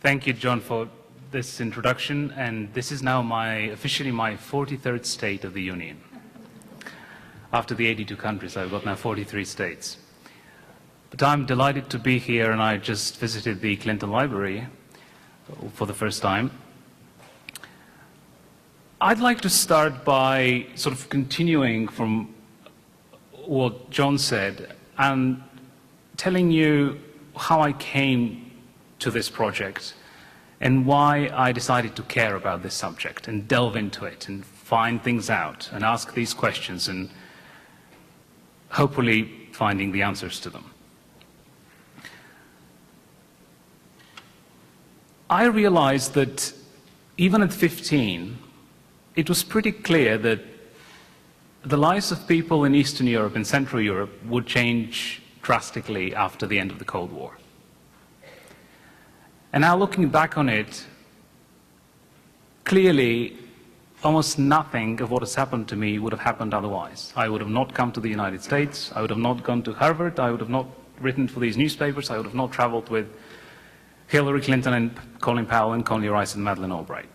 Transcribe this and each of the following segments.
Thank you, John, for this introduction, and this is now officially my 43rd State of the Union. After the 82 countries, I've got now 43 states. But I'm delighted to be here, and I just visited the Clinton Library for the first time. I'd like to start by sort of continuing from what John said and telling you how I came to this project and why I decided to care about this subject and delve into it and find things out and ask these questions and hopefully finding the answers to them. I realized that even at 15, it was pretty clear that the lives of people in Eastern Europe and Central Europe would change drastically after the end of the Cold War. And now looking back on it, clearly almost nothing of what has happened to me would have happened otherwise. I would have not come to the United States, I would have not gone to Harvard, I would have not written for these newspapers, I would have not traveled with Hillary Clinton and Colin Powell and Condoleezza Rice and Madeleine Albright.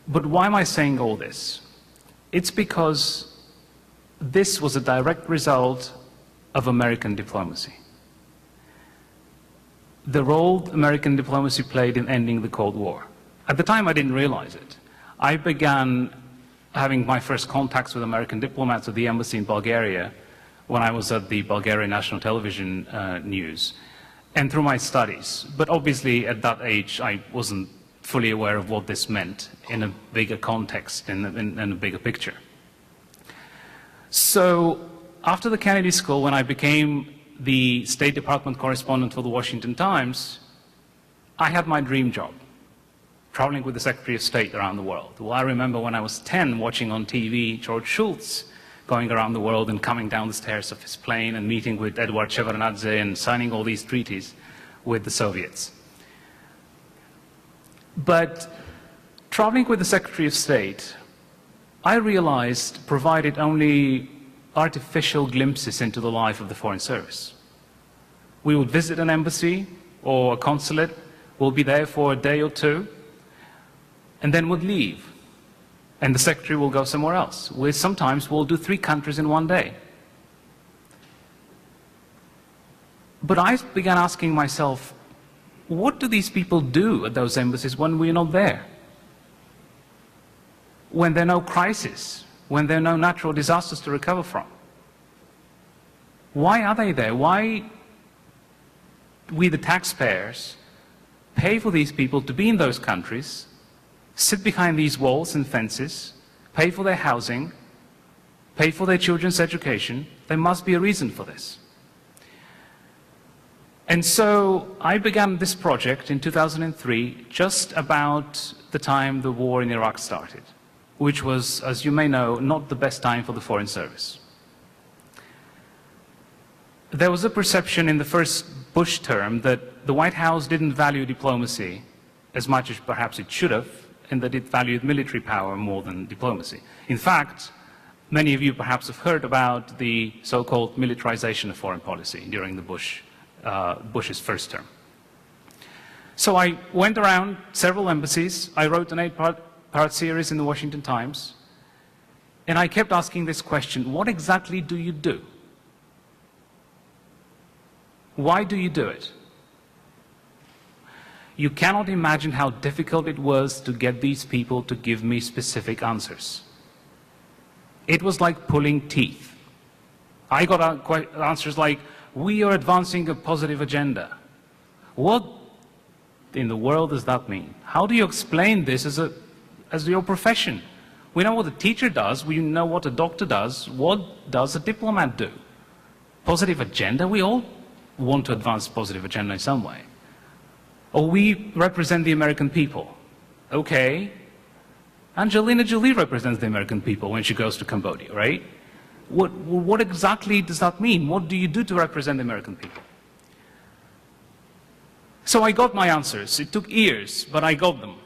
But why am I saying all this? It's because this was a direct result of American diplomacy. The role American diplomacy played in ending the Cold War. At the time, I didn't realize it. I began having my first contacts with American diplomats at the embassy in Bulgaria when I was at the Bulgarian National Television News, and through my studies. But obviously, at that age, I wasn't fully aware of what this meant in a bigger context, in a bigger picture. So, after the Kennedy School, when I became the State Department correspondent for the Washington Times, I had my dream job, traveling with the Secretary of State around the world. Well, I remember when I was 10 watching on TV George Shultz going around the world and coming down the stairs of his plane and meeting with Edward Shevardnadze and signing all these treaties with the Soviets. But traveling with the Secretary of State, I realized provided only artificial glimpses into the life of the Foreign Service. We would visit an embassy or a consulate, we'll be there for a day or two, and then would leave. And the Secretary will go somewhere else. Sometimes we'll do 3 countries in one day. But I began asking myself, what do these people do at those embassies when we're not there? When there are no crises, when there are no natural disasters to recover from? Why are they there? Why we, the taxpayers, pay for these people to be in those countries, sit behind these walls and fences, pay for their housing, pay for their children's education? There must be a reason for this. And so I began this project in 2003, just about the time the war in Iraq started, which was, as you may know, not the best time for the Foreign Service. There was a perception in the first Bush term that the White House didn't value diplomacy as much as perhaps it should have, and that it valued military power more than diplomacy. In fact, many of you perhaps have heard about the so-called militarization of foreign policy during the Bush's first term. So I went around several embassies, I wrote an 8-part series in the Washington Times, and I kept asking this question, what exactly do you do? Why do you do it? You cannot imagine how difficult it was to get these people to give me specific answers. It was like pulling teeth. I got answers like, we are advancing a positive agenda. What in the world does that mean? How do you explain this as your profession? We know what a teacher does, we know what a doctor does. What does a diplomat do? Positive agenda? We all want to advance positive agenda in some way. Or we represent the American people. Okay. Angelina Jolie represents the American people when she goes to Cambodia, right? What exactly does that mean? What do you do to represent the American people? So I got my answers. It took years, but I got them.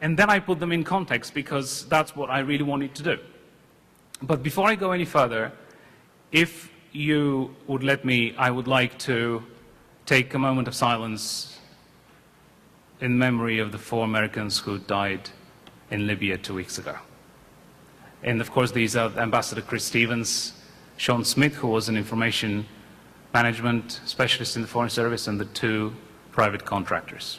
And then I put them in context because that's what I really wanted to do. But before I go any further, if you would let me, I would like to take a moment of silence in memory of the 4 Americans who died in Libya 2 weeks ago. And of course, these are Ambassador Chris Stevens, Sean Smith, who was an information management specialist in the Foreign Service, and the 2 private contractors.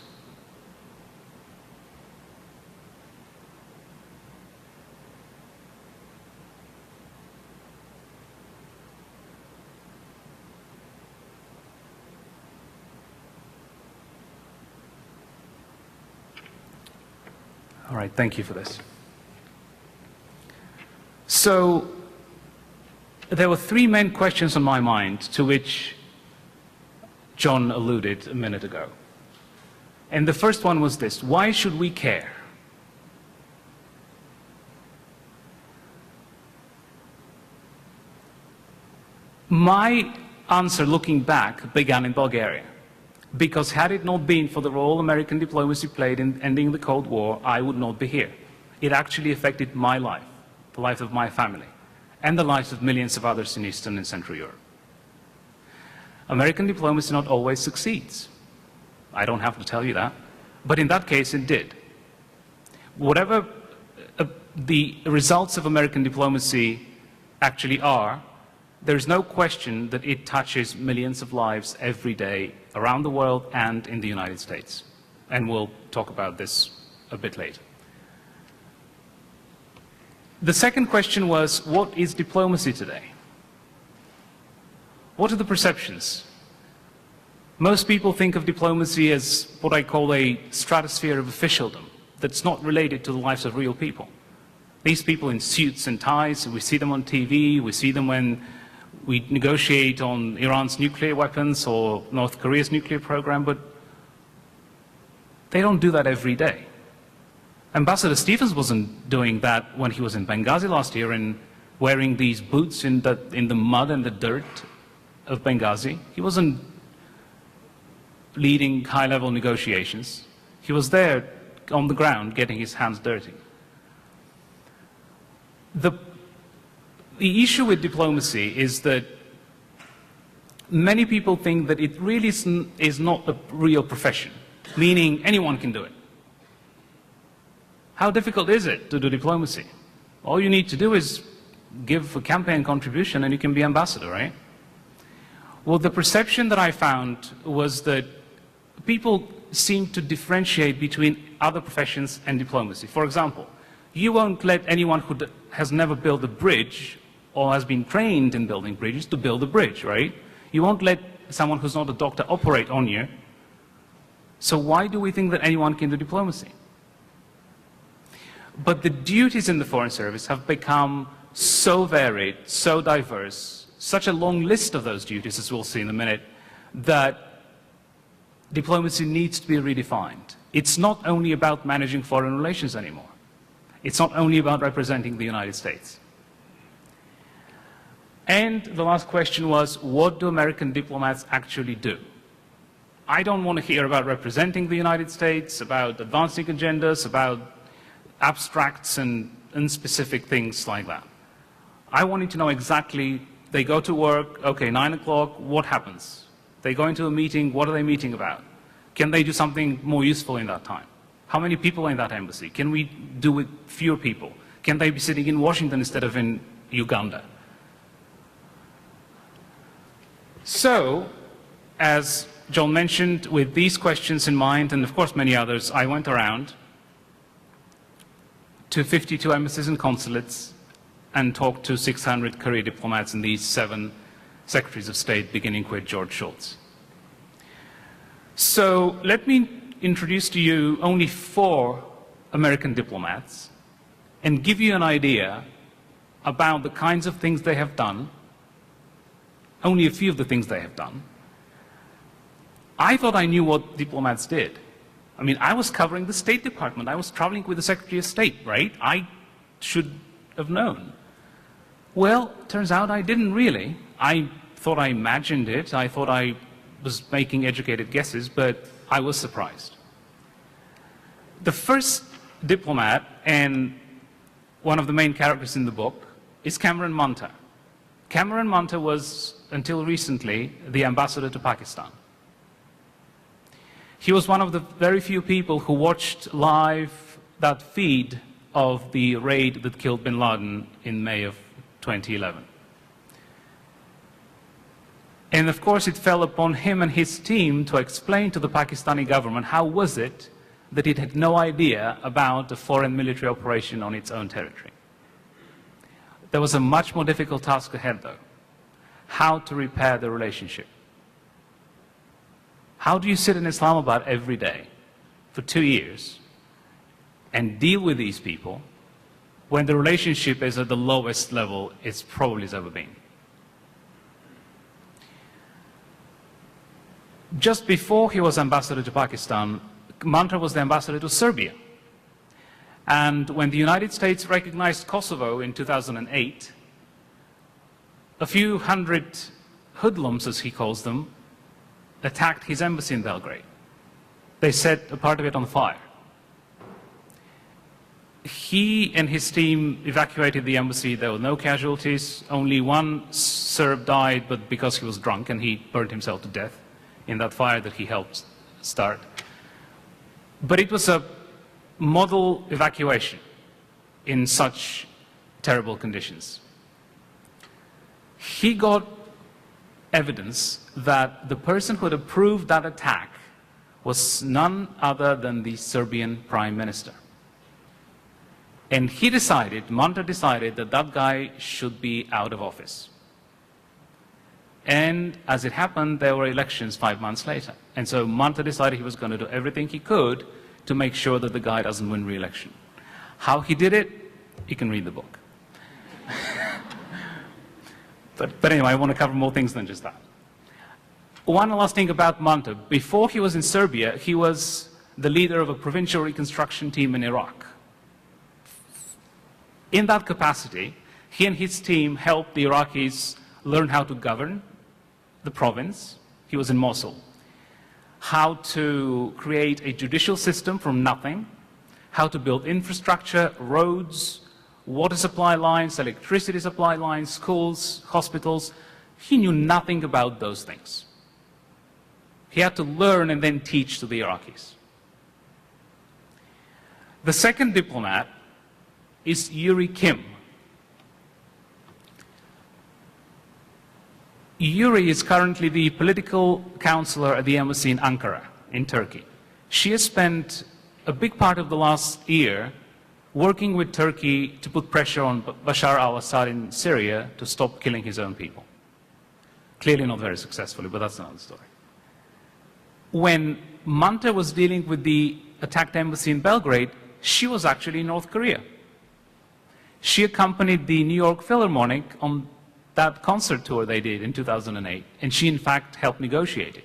All right, thank you for this. So, there were 3 main questions on my mind to which John alluded a minute ago. And the first one was this: why should we care? My answer, looking back, began in Bulgaria. Because had it not been for the role American diplomacy played in ending the Cold War, I would not be here. It actually affected my life, the life of my family, and the lives of millions of others in Eastern and Central Europe. American diplomacy not always succeeds. I don't have to tell you that. But in that case, it did. Whatever the results of American diplomacy actually are, there is no question that it touches millions of lives every day around the world and in the United States. And we'll talk about this a bit later. The second question was, what is diplomacy today? What are the perceptions? Most people think of diplomacy as what I call a stratosphere of officialdom that's not related to the lives of real people. These people in suits and ties, we see them on TV, we see them when we negotiate on Iran's nuclear weapons or North Korea's nuclear program, but they don't do that every day. Ambassador Stevens wasn't doing that when he was in Benghazi last year and wearing these boots in the mud and the dirt of Benghazi. He wasn't leading high-level negotiations. He was there on the ground getting his hands dirty. The issue with diplomacy is that many people think that it really is not a real profession, meaning anyone can do it. How difficult is it to do diplomacy? All you need to do is give a campaign contribution and you can be ambassador, right? Well, the perception that I found was that people seem to differentiate between other professions and diplomacy. For example, you won't let anyone who has never built a bridge or has been trained in building bridges to build a bridge, right? You won't let someone who's not a doctor operate on you. So why do we think that anyone can do diplomacy? But the duties in the Foreign Service have become so varied, so diverse, such a long list of those duties, as we'll see in a minute, that diplomacy needs to be redefined. It's not only about managing foreign relations anymore. It's not only about representing the United States. And the last question was, what do American diplomats actually do? I don't want to hear about representing the United States, about advancing agendas, about abstracts and unspecific things like that. I wanted to know exactly, they go to work, okay, 9 o'clock, what happens? They go into a meeting, what are they meeting about? Can they do something more useful in that time? How many people are in that embassy? Can we do with fewer people? Can they be sitting in Washington instead of in Uganda? So, as John mentioned, with these questions in mind, and of course many others, I went around to 52 embassies and consulates and talked to 600 career diplomats and these 7 secretaries of state, beginning with George Shultz. So let me introduce to you only 4 American diplomats and give you an idea about the kinds of things they have done, only a few of the things they have done. I thought I knew what diplomats did. I mean, I was covering the State Department. I was traveling with the Secretary of State, right? I should have known. Well, turns out I didn't really. I thought I imagined it. I thought I was making educated guesses, but I was surprised. The first diplomat, and one of the main characters in the book, is Cameron Munter. Cameron Munter was, until recently, the ambassador to Pakistan. He was one of the very few people who watched live that feed of the raid that killed bin Laden in May of 2011. And of course, it fell upon him and his team to explain to the Pakistani government how was it that it had no idea about a foreign military operation on its own territory. There was a much more difficult task ahead, though. How to repair the relationship. How do you sit in Islamabad every day for 2 years and deal with these people when the relationship is at the lowest level it's probably has ever been? Just before he was ambassador to Pakistan, Mantra was the ambassador to Serbia. And when the United States recognized Kosovo in 2008, a few hundred hoodlums, as he calls them, attacked his embassy in Belgrade. They set a part of it on fire. He and his team evacuated the embassy. There were no casualties. Only one Serb died, but because he was drunk, and he burned himself to death in that fire that he helped start. But it was a model evacuation in such terrible conditions. He got evidence that the person who had approved that attack was none other than the Serbian Prime Minister. And he decided, Mantra decided, that that guy should be out of office. And as it happened, there were elections 5 months later. And so Mantra decided he was going to do everything he could to make sure that the guy doesn't win re-election. How he did it, you can read the book. But anyway, I want to cover more things than just that. One last thing about Mantra. Before he was in Serbia, he was the leader of a provincial reconstruction team in Iraq. In that capacity, he and his team helped the Iraqis learn how to govern the province. He was in Mosul. How to create a judicial system from nothing, how to build infrastructure, roads, water supply lines, electricity supply lines, schools, hospitals. He knew nothing about those things. He had to learn and then teach to the Iraqis. The second diplomat is Yuri Kim. Yuri is currently the political counselor at the embassy in Ankara, in Turkey. She has spent a big part of the last year working with Turkey to put pressure on Bashar al-Assad in Syria to stop killing his own people. Clearly not very successfully, but that's another story. When Mantra was dealing with the attacked embassy in Belgrade, she was actually in North Korea. She accompanied the New York Philharmonic on that concert tour they did in 2008, and she in fact helped negotiate it.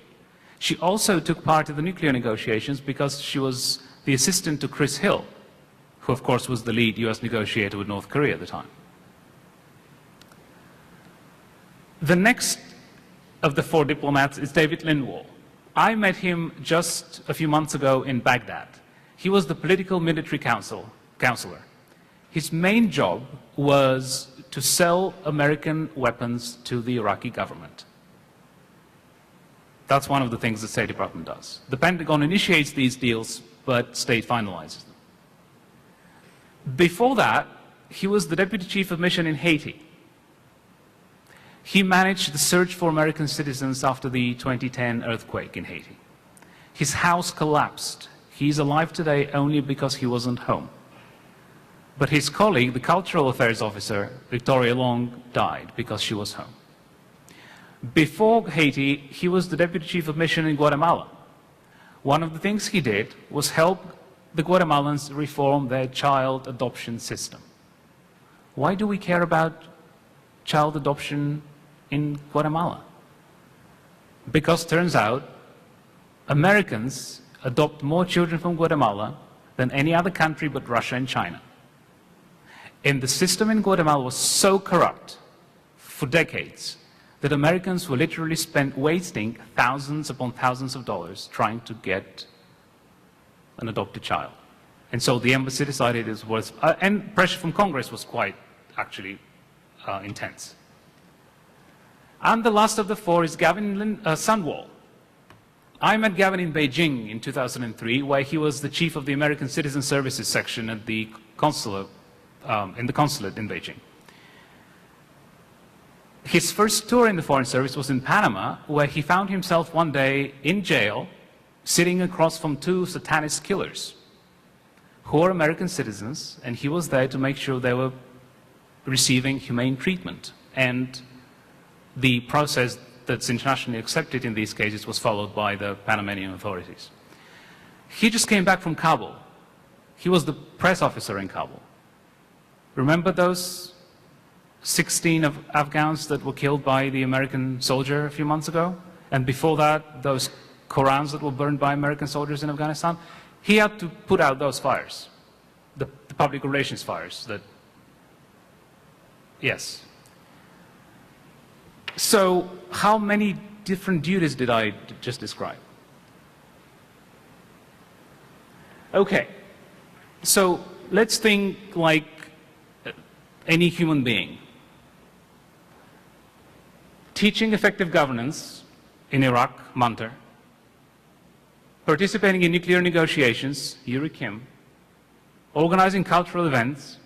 She also took part in the nuclear negotiations because she was the assistant to Chris Hill, who of course was the lead US negotiator with North Korea at the time. The next of the 4 diplomats is David Lindwall. I met him just a few months ago in Baghdad. He was the political military counselor. His main job was to sell American weapons to the Iraqi government. That's one of the things the State Department does. The Pentagon initiates these deals, but State finalizes them. Before that, he was the deputy chief of mission in Haiti. He managed the search for American citizens after the 2010 earthquake in Haiti. His house collapsed. He's alive today only because he wasn't home. But his colleague, the cultural affairs officer, Victoria Long, died because she was home. Before Haiti, he was the deputy chief of mission in Guatemala. One of the things he did was help the Guatemalans reform their child adoption system. Why do we care about child adoption in Guatemala? Because turns out Americans adopt more children from Guatemala than any other country but Russia and China. And the system in Guatemala was so corrupt for decades that Americans were literally wasting thousands upon thousands of dollars trying to get an adopted child. And so the embassy decided it was, and pressure from Congress was quite actually intense. And the last of the 4 is Gavin Sundwall. I met Gavin in Beijing in 2003, where he was the chief of the American Citizen Services section at the consulate, in the consulate in Beijing. His first tour in the Foreign Service was in Panama, where he found himself one day in jail, sitting across from two satanist killers who were American citizens, and he was there to make sure they were receiving humane treatment. And the process that's internationally accepted in these cases was followed by the Panamanian authorities. He just came back from Kabul. He was the press officer in Kabul. Remember those 16 of Afghans that were killed by the American soldier a few months ago? And before that, those Korans that were burned by American soldiers in Afghanistan? He had to put out those fires, the public relations fires that, yes. So how many different duties did I just describe? Okay, so let's think like any human being. Teaching effective governance in Iraq, Mantar. Participating in nuclear negotiations, Yuri Kim. Organizing cultural events.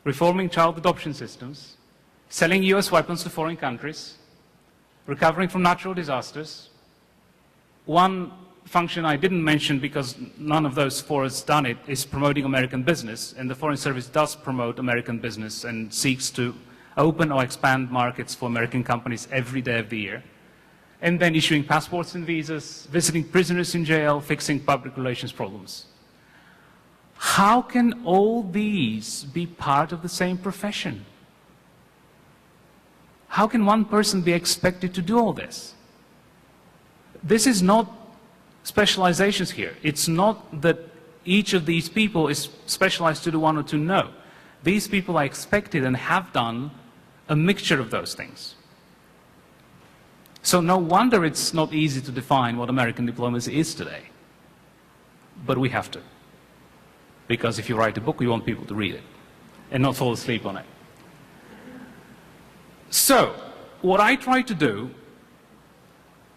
Reforming child adoption systems. Selling US weapons to foreign countries. Recovering from natural disasters. One function I didn't mention because none of those four has done it is promoting American business, and the Foreign Service does promote American business and seeks to open or expand markets for American companies every day of the year. And then issuing passports and visas, visiting prisoners in jail, fixing public relations problems. How can all these be part of the same profession? How can one person be expected to do all this? This is not specializations here. It's not that each of these people is specialized to do one or two. No. These people are expected and have done a mixture of those things. So no wonder it's not easy to define what American diplomacy is today. But we have to. Because if you write a book, we want people to read it and not fall asleep on it. So, what I try to do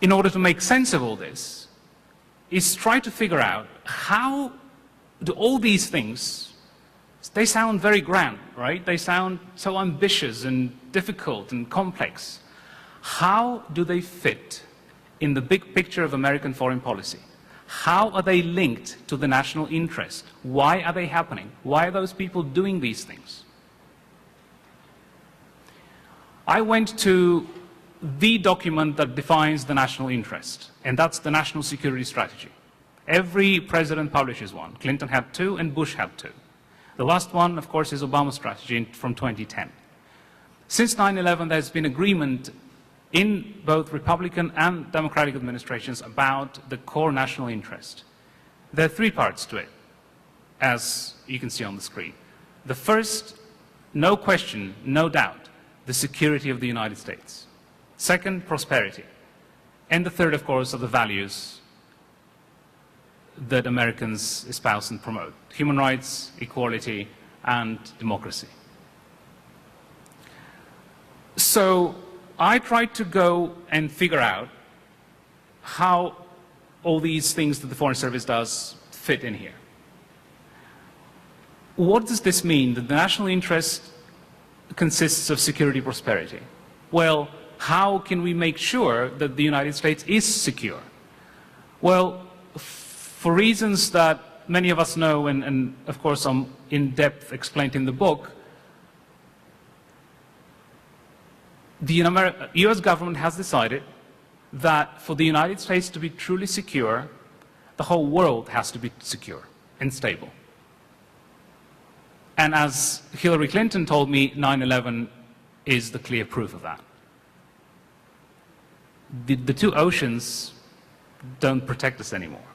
in order to make sense of all this is try to figure out how do all these things, they sound very grand, right? They sound so ambitious and difficult and complex. How do they fit in the big picture of American foreign policy? How are they linked to the national interest? Why are they happening? Why are those people doing these things? I went to the document that defines the national interest, and that's the National Security Strategy. Every president publishes one. Clinton had two, and Bush had two. The last one, of course, is Obama's strategy from 2010. Since 9/11, there's been agreement in both Republican and Democratic administrations about the core national interest. There are three parts to it, as you can see on the screen. The first, no question, no doubt, the security of the United States. Second, prosperity. And the third, of course, are the values that Americans espouse and promote: human rights, equality, and democracy. So I tried to go and figure out how all these things that the Foreign Service does fit in here. What does this mean, that the national interest consists of security, prosperity? Well, how can we make sure that the United States is secure? Well, for reasons that many of us know, and of course I'm in depth explained in the book, the US government has decided that for the United States to be truly secure, the whole world has to be secure and stable. And as Hillary Clinton told me, 9/11 is the clear proof of that. The two oceans don't protect us anymore.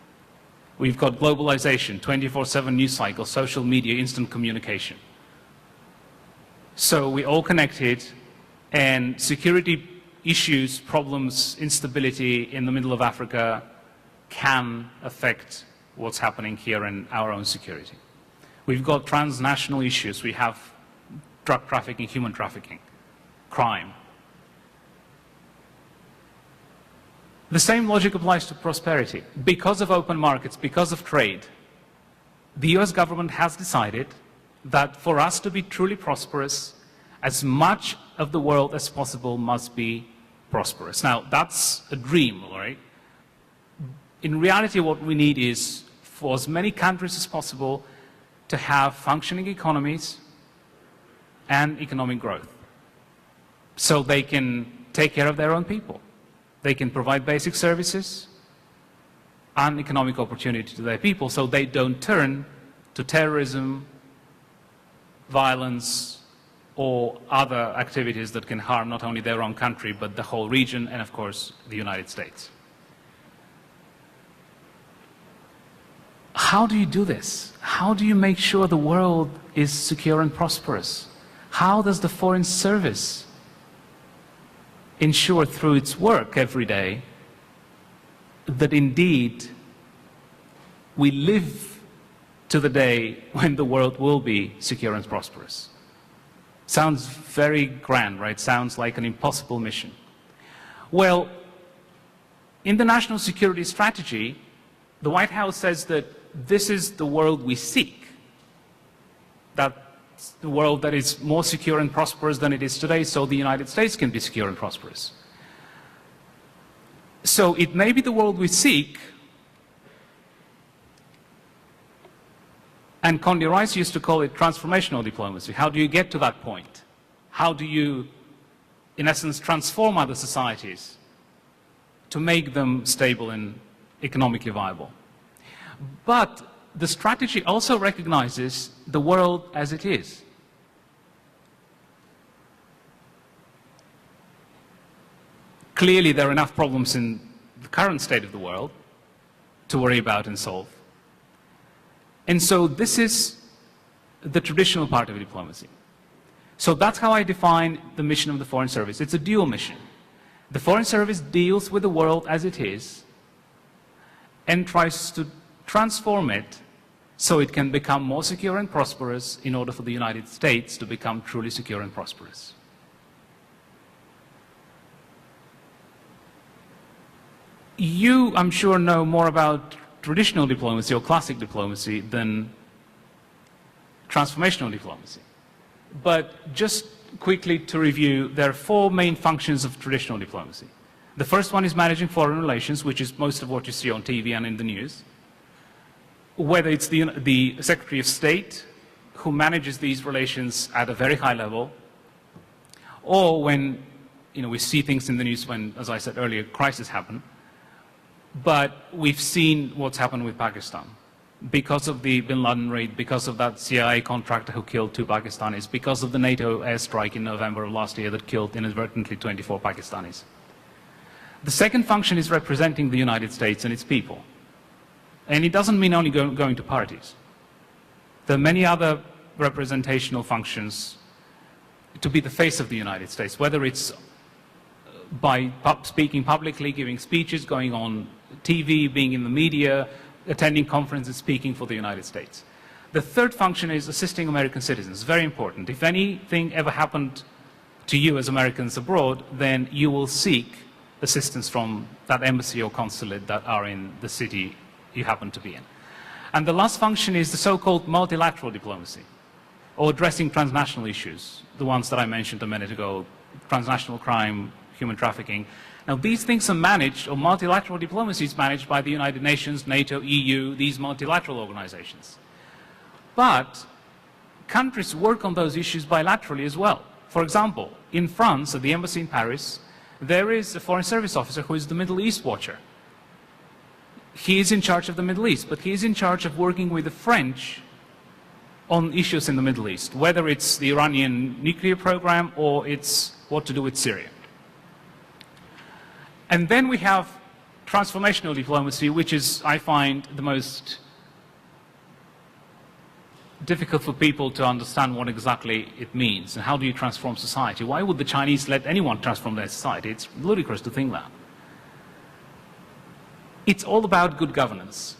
We've got globalization, 24/7 news cycle, social media, instant communication. So we're all connected, and security issues, problems, instability in the middle of Africa can affect what's happening here in our own security. We've got transnational issues. We have drug trafficking, human trafficking, crime. The same logic applies to prosperity. Because of open markets, because of trade, the US government has decided that for us to be truly prosperous, as much of the world as possible must be prosperous. Now, that's a dream, all right? In reality, what we need is for as many countries as possible to have functioning economies and economic growth, so they can take care of their own people. They can provide basic services and economic opportunity to their people, so they don't turn to terrorism, violence, or other activities that can harm not only their own country, but the whole region, and of course, the United States. How do you do this? How do you make sure the world is secure and prosperous? How does the Foreign Service ensure through its work every day that indeed we live to the day when the world will be secure and prosperous? Sounds very grand, right? Sounds like an impossible mission. Well, in the National Security Strategy, the White House says that this is the world we seek. That's the world that is more secure and prosperous than it is today, so the United States can be secure and prosperous. So it may be the world we seek, and Condoleezza Rice used to call it transformational diplomacy. How do you get to that point? How do you, in essence, transform other societies to make them stable and economically viable? But the strategy also recognizes the world as it is. Clearly, there are enough problems in the current state of the world to worry about and solve. And so this is the traditional part of diplomacy. So that's how I define the mission of the Foreign Service. It's a dual mission. The Foreign Service deals with the world as it is and tries to transform it so it can become more secure and prosperous in order for the United States to become truly secure and prosperous. You, I'm sure, know more about traditional diplomacy or classic diplomacy than transformational diplomacy. But just quickly to review, there are four main functions of traditional diplomacy. The first one is managing foreign relations, which is most of what you see on TV and in the news. Whether it's the Secretary of State who manages these relations at a very high level, or when we see things in the news when, as I said earlier, crises happen. But we've seen what's happened with Pakistan. Because of the Bin Laden raid, because of that CIA contractor who killed 2 Pakistanis, because of the NATO airstrike in November of last year that killed inadvertently 24 Pakistanis. The second function is representing the United States and its people. And it doesn't mean only going to parties. There are many other representational functions to be the face of the United States, whether it's by speaking publicly, giving speeches, going on TV, being in the media, attending conferences, speaking for the United States. The third function is assisting American citizens, very important. If anything ever happened to you as Americans abroad, then you will seek assistance from that embassy or consulate that are in the city you happen to be in. And the last function is the so-called multilateral diplomacy, or addressing transnational issues, the ones that I mentioned a minute ago, transnational crime, human trafficking. Now, these things are managed, or multilateral diplomacy is managed by the United Nations, NATO, EU, these multilateral organizations. But countries work on those issues bilaterally as well. For example, in France, at the embassy in Paris, there is a Foreign Service officer who is the Middle East watcher. He is in charge of the Middle East, but he is in charge of working with the French on issues in the Middle East, whether it's the Iranian nuclear program or it's what to do with Syria. And then we have transformational diplomacy, which is, I find, the most difficult for people to understand what exactly it means and how do you transform society. Why would the Chinese let anyone transform their society? It's ludicrous to think that. It's all about good governance.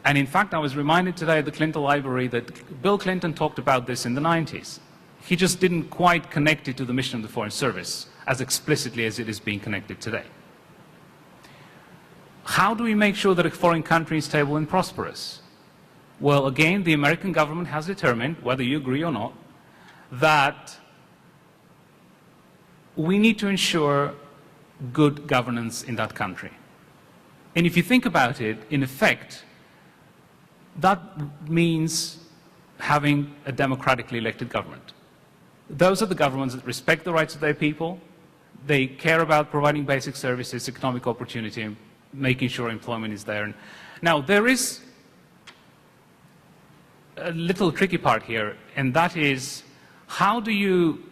And in fact, I was reminded today at the Clinton Library that Bill Clinton talked about this in the 90s. He just didn't quite connect it to the mission of the Foreign Service as explicitly as it is being connected today. How do we make sure that a foreign country is stable and prosperous? Well, again, the American government has determined, whether you agree or not, that we need to ensure good governance in that country. And if you think about it, in effect, that means having a democratically elected government. Those are the governments that respect the rights of their people. They care about providing basic services, economic opportunity, making sure employment is there. Now, there is a little tricky part here, and that is, how do you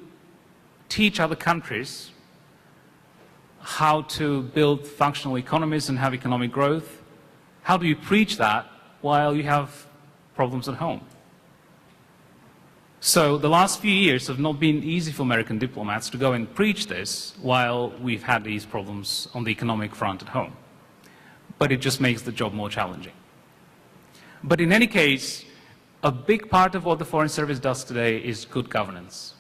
teach other countries how to build functional economies and have economic growth? How do you preach that while you have problems at home? So the last few years have not been easy for American diplomats to go and preach this while we've had these problems on the economic front at home. But it just makes the job more challenging. But in any case, a big part of what the Foreign Service does today is good governance.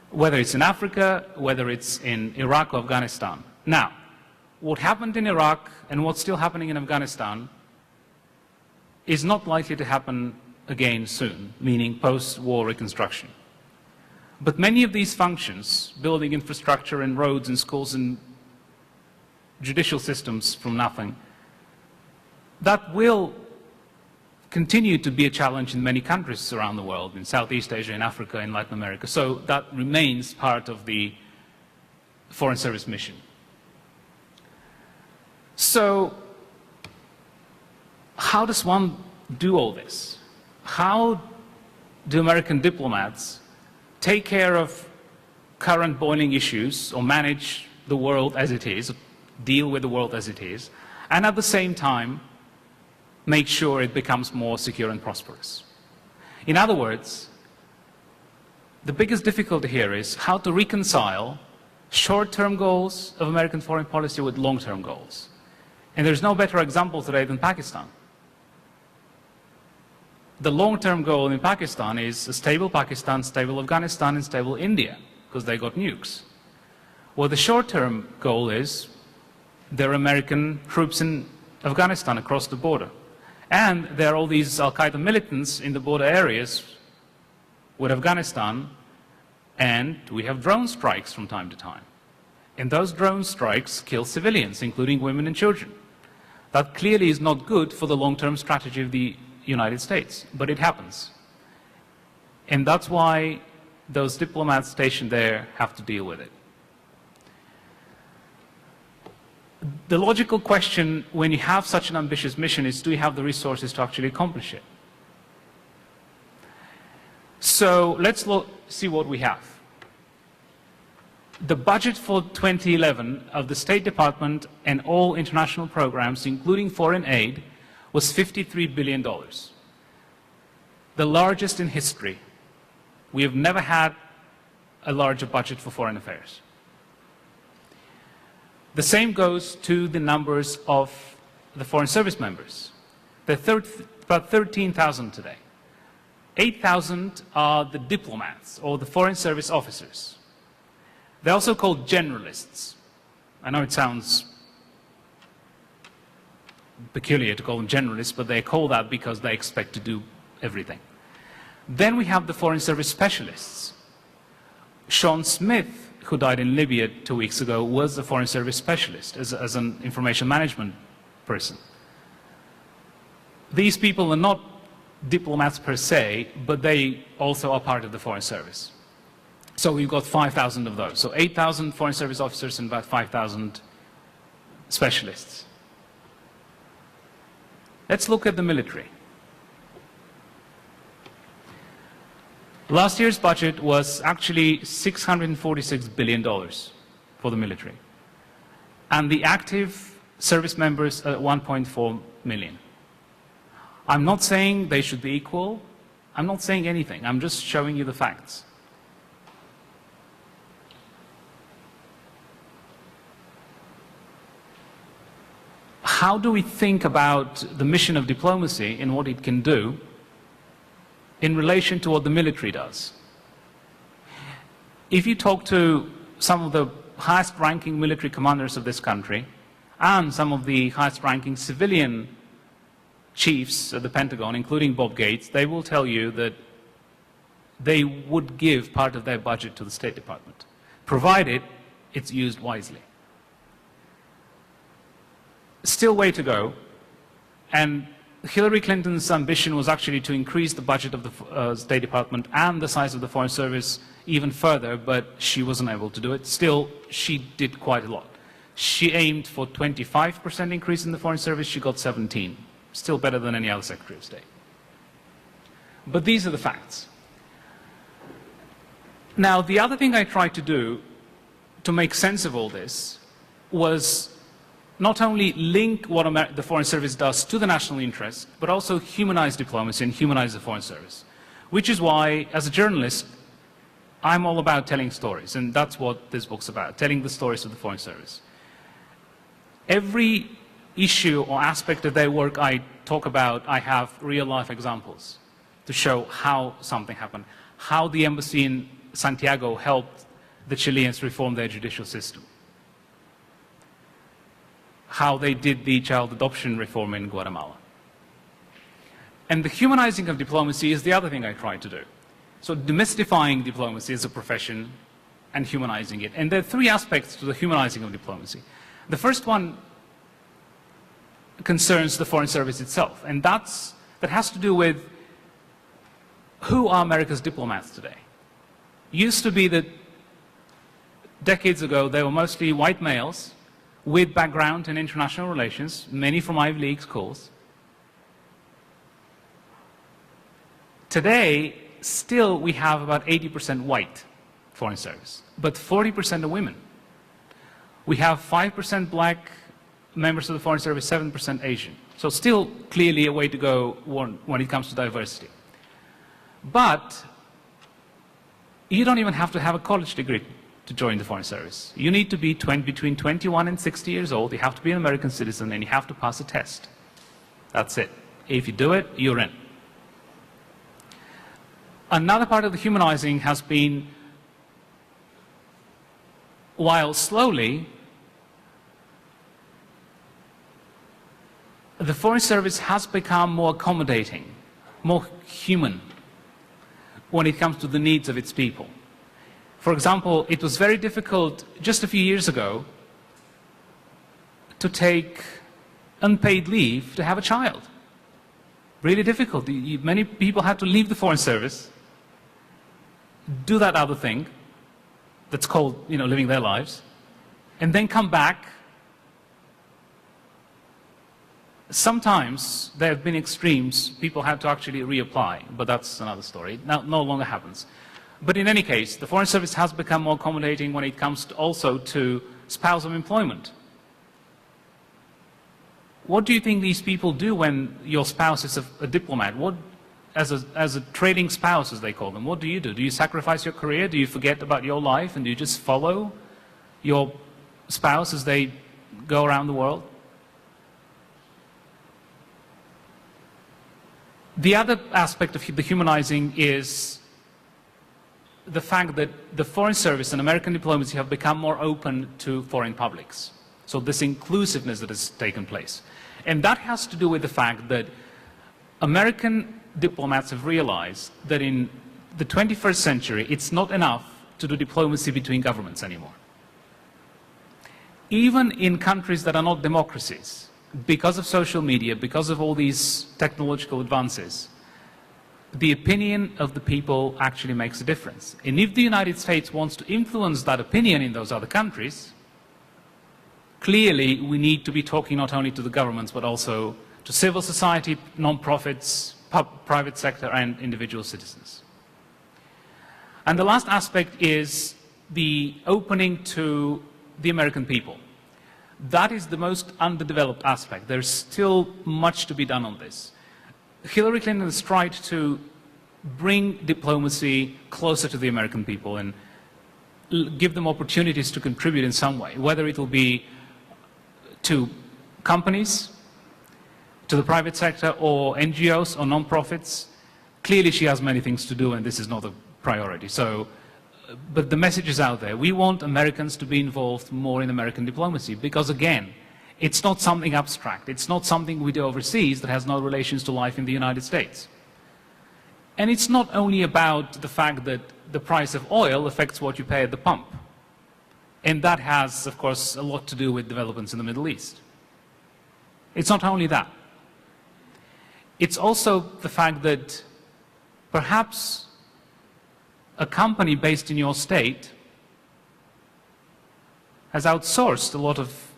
Whether it's in Africa, whether it's in Iraq or Afghanistan. Now, what happened in Iraq and what's still happening in Afghanistan is not likely to happen again soon, meaning post-war reconstruction. But many of these functions, building infrastructure and roads and schools and judicial systems from nothing, that will continue to be a challenge in many countries around the world, in Southeast Asia, in Africa, in Latin America. So that remains part of the Foreign Service mission. So how does one do all this? How do American diplomats take care of current boiling issues or manage the world as it is, deal with the world as it is, and at the same time make sure it becomes more secure and prosperous? In other words, the biggest difficulty here is how to reconcile short-term goals of American foreign policy with long-term goals. And there's no better example today than Pakistan. The long-term goal in Pakistan is a stable Pakistan, stable Afghanistan, and stable India, because they got nukes. Well, the short-term goal is there are American troops in Afghanistan across the border. And there are all these al-Qaeda militants in the border areas with Afghanistan, and we have drone strikes from time to time. And those drone strikes kill civilians, including women and children. That clearly is not good for the long-term strategy of the United States, but it happens. And that's why those diplomats stationed there have to deal with it. The logical question when you have such an ambitious mission is, do you have the resources to actually accomplish it? So let's see what we have. The budget for 2011 of the State Department and all international programs, including foreign aid, was $53 billion. The largest in history. We have never had a larger budget for foreign affairs. The same goes to the numbers of the Foreign Service members. There are about 13,000 today. 8,000 are the diplomats, or the Foreign Service officers. They're also called generalists. I know it sounds peculiar to call them generalists, but they call that because they expect to do everything. Then we have the Foreign Service specialists. Sean Smith, who died in Libya 2 weeks ago, was a Foreign Service specialist as an information management person. These people are not diplomats per se, but they also are part of the Foreign Service. So we've got 5,000 of those. So 8,000 Foreign Service officers and about 5,000 specialists. Let's look at the military. Last year's budget was actually $646 billion for the military. And the active service members are 1.4 million. I'm not saying they should be equal. I'm not saying anything. I'm just showing you the facts. How do we think about the mission of diplomacy and what it can do in relation to what the military does? If you talk to some of the highest ranking military commanders of this country, and some of the highest-ranking civilian chiefs at the Pentagon, including Bob Gates, they will tell you that they would give part of their budget to the State Department, provided it's used wisely. Still way to go, and Hillary Clinton's ambition was actually to increase the budget of the State Department and the size of the Foreign Service even further, but she wasn't able to do it. Still, she did quite a lot. She aimed for 25% increase in the Foreign Service, she got 17. Still better than any other Secretary of State. But these are the facts. Now, the other thing I tried to do to make sense of all this was not only link what the Foreign Service does to the national interest, but also humanize diplomacy and humanize the Foreign Service. Which is why, as a journalist, I'm all about telling stories, and that's what this book's about, telling the stories of the Foreign Service. Every issue or aspect of their work I talk about, I have real-life examples to show how something happened, how the embassy in Santiago helped the Chileans reform their judicial system, how they did the child adoption reform in Guatemala. And the humanizing of diplomacy is the other thing I try to do. So demystifying diplomacy as a profession and humanizing it. And there are three aspects to the humanizing of diplomacy. The first one concerns the Foreign Service itself, and that has to do with who are America's diplomats today. Used to be that decades ago they were mostly white males with background in international relations, many from Ivy League schools. Today, still we have about 80% white Foreign Service, but 40% are women. We have 5% black members of the Foreign Service, 7% Asian. So still clearly a way to go when it comes to diversity. But you don't even have to have a college degree to join the Foreign Service. You need to be between 21 and 60 years old, you have to be an American citizen, and you have to pass a test. That's it. If you do it, you're in. Another part of the humanizing has been, while slowly, the Foreign Service has become more accommodating, more human when it comes to the needs of its people. For example, it was very difficult just a few years ago to take unpaid leave to have a child. Really difficult. Many people had to leave the Foreign Service, do that other thing that's called, living their lives, and then come back. Sometimes there have been extremes, people had to actually reapply, but that's another story. Now, no longer happens. But in any case, the Foreign Service has become more accommodating when it comes also to spousal employment. What do you think these people do when your spouse is a diplomat? As a trading spouse, as they call them, what do you do? Do you sacrifice your career? Do you forget about your life and do you just follow your spouse as they go around the world? The other aspect of the humanizing is the fact that the Foreign Service and American diplomacy have become more open to foreign publics. So this inclusiveness that has taken place. And that has to do with the fact that American diplomats have realized that in the 21st century, it's not enough to do diplomacy between governments anymore. Even in countries that are not democracies, because of social media, because of all these technological advances, the opinion of the people actually makes a difference. And if the United States wants to influence that opinion in those other countries, clearly we need to be talking not only to the governments, but also to civil society, non-profits, private sector, and individual citizens. And the last aspect is the opening to the American people. That is the most underdeveloped aspect. There's still much to be done on this. Hillary Clinton has tried to bring diplomacy closer to the American people and give them opportunities to contribute in some way, whether it will be to companies, to the private sector, or NGOs or non-profits. Clearly she has many things to do and this is not a priority. But the message is out there. We want Americans to be involved more in American diplomacy because, again, It's not something abstract. It's not something we do overseas that has no relations to life in the United States. And it's not only about the fact that the price of oil affects what you pay at the pump. And that has, of course, a lot to do with developments in the Middle East. It's not only that. It's also the fact that perhaps a company based in your state has outsourced a lot of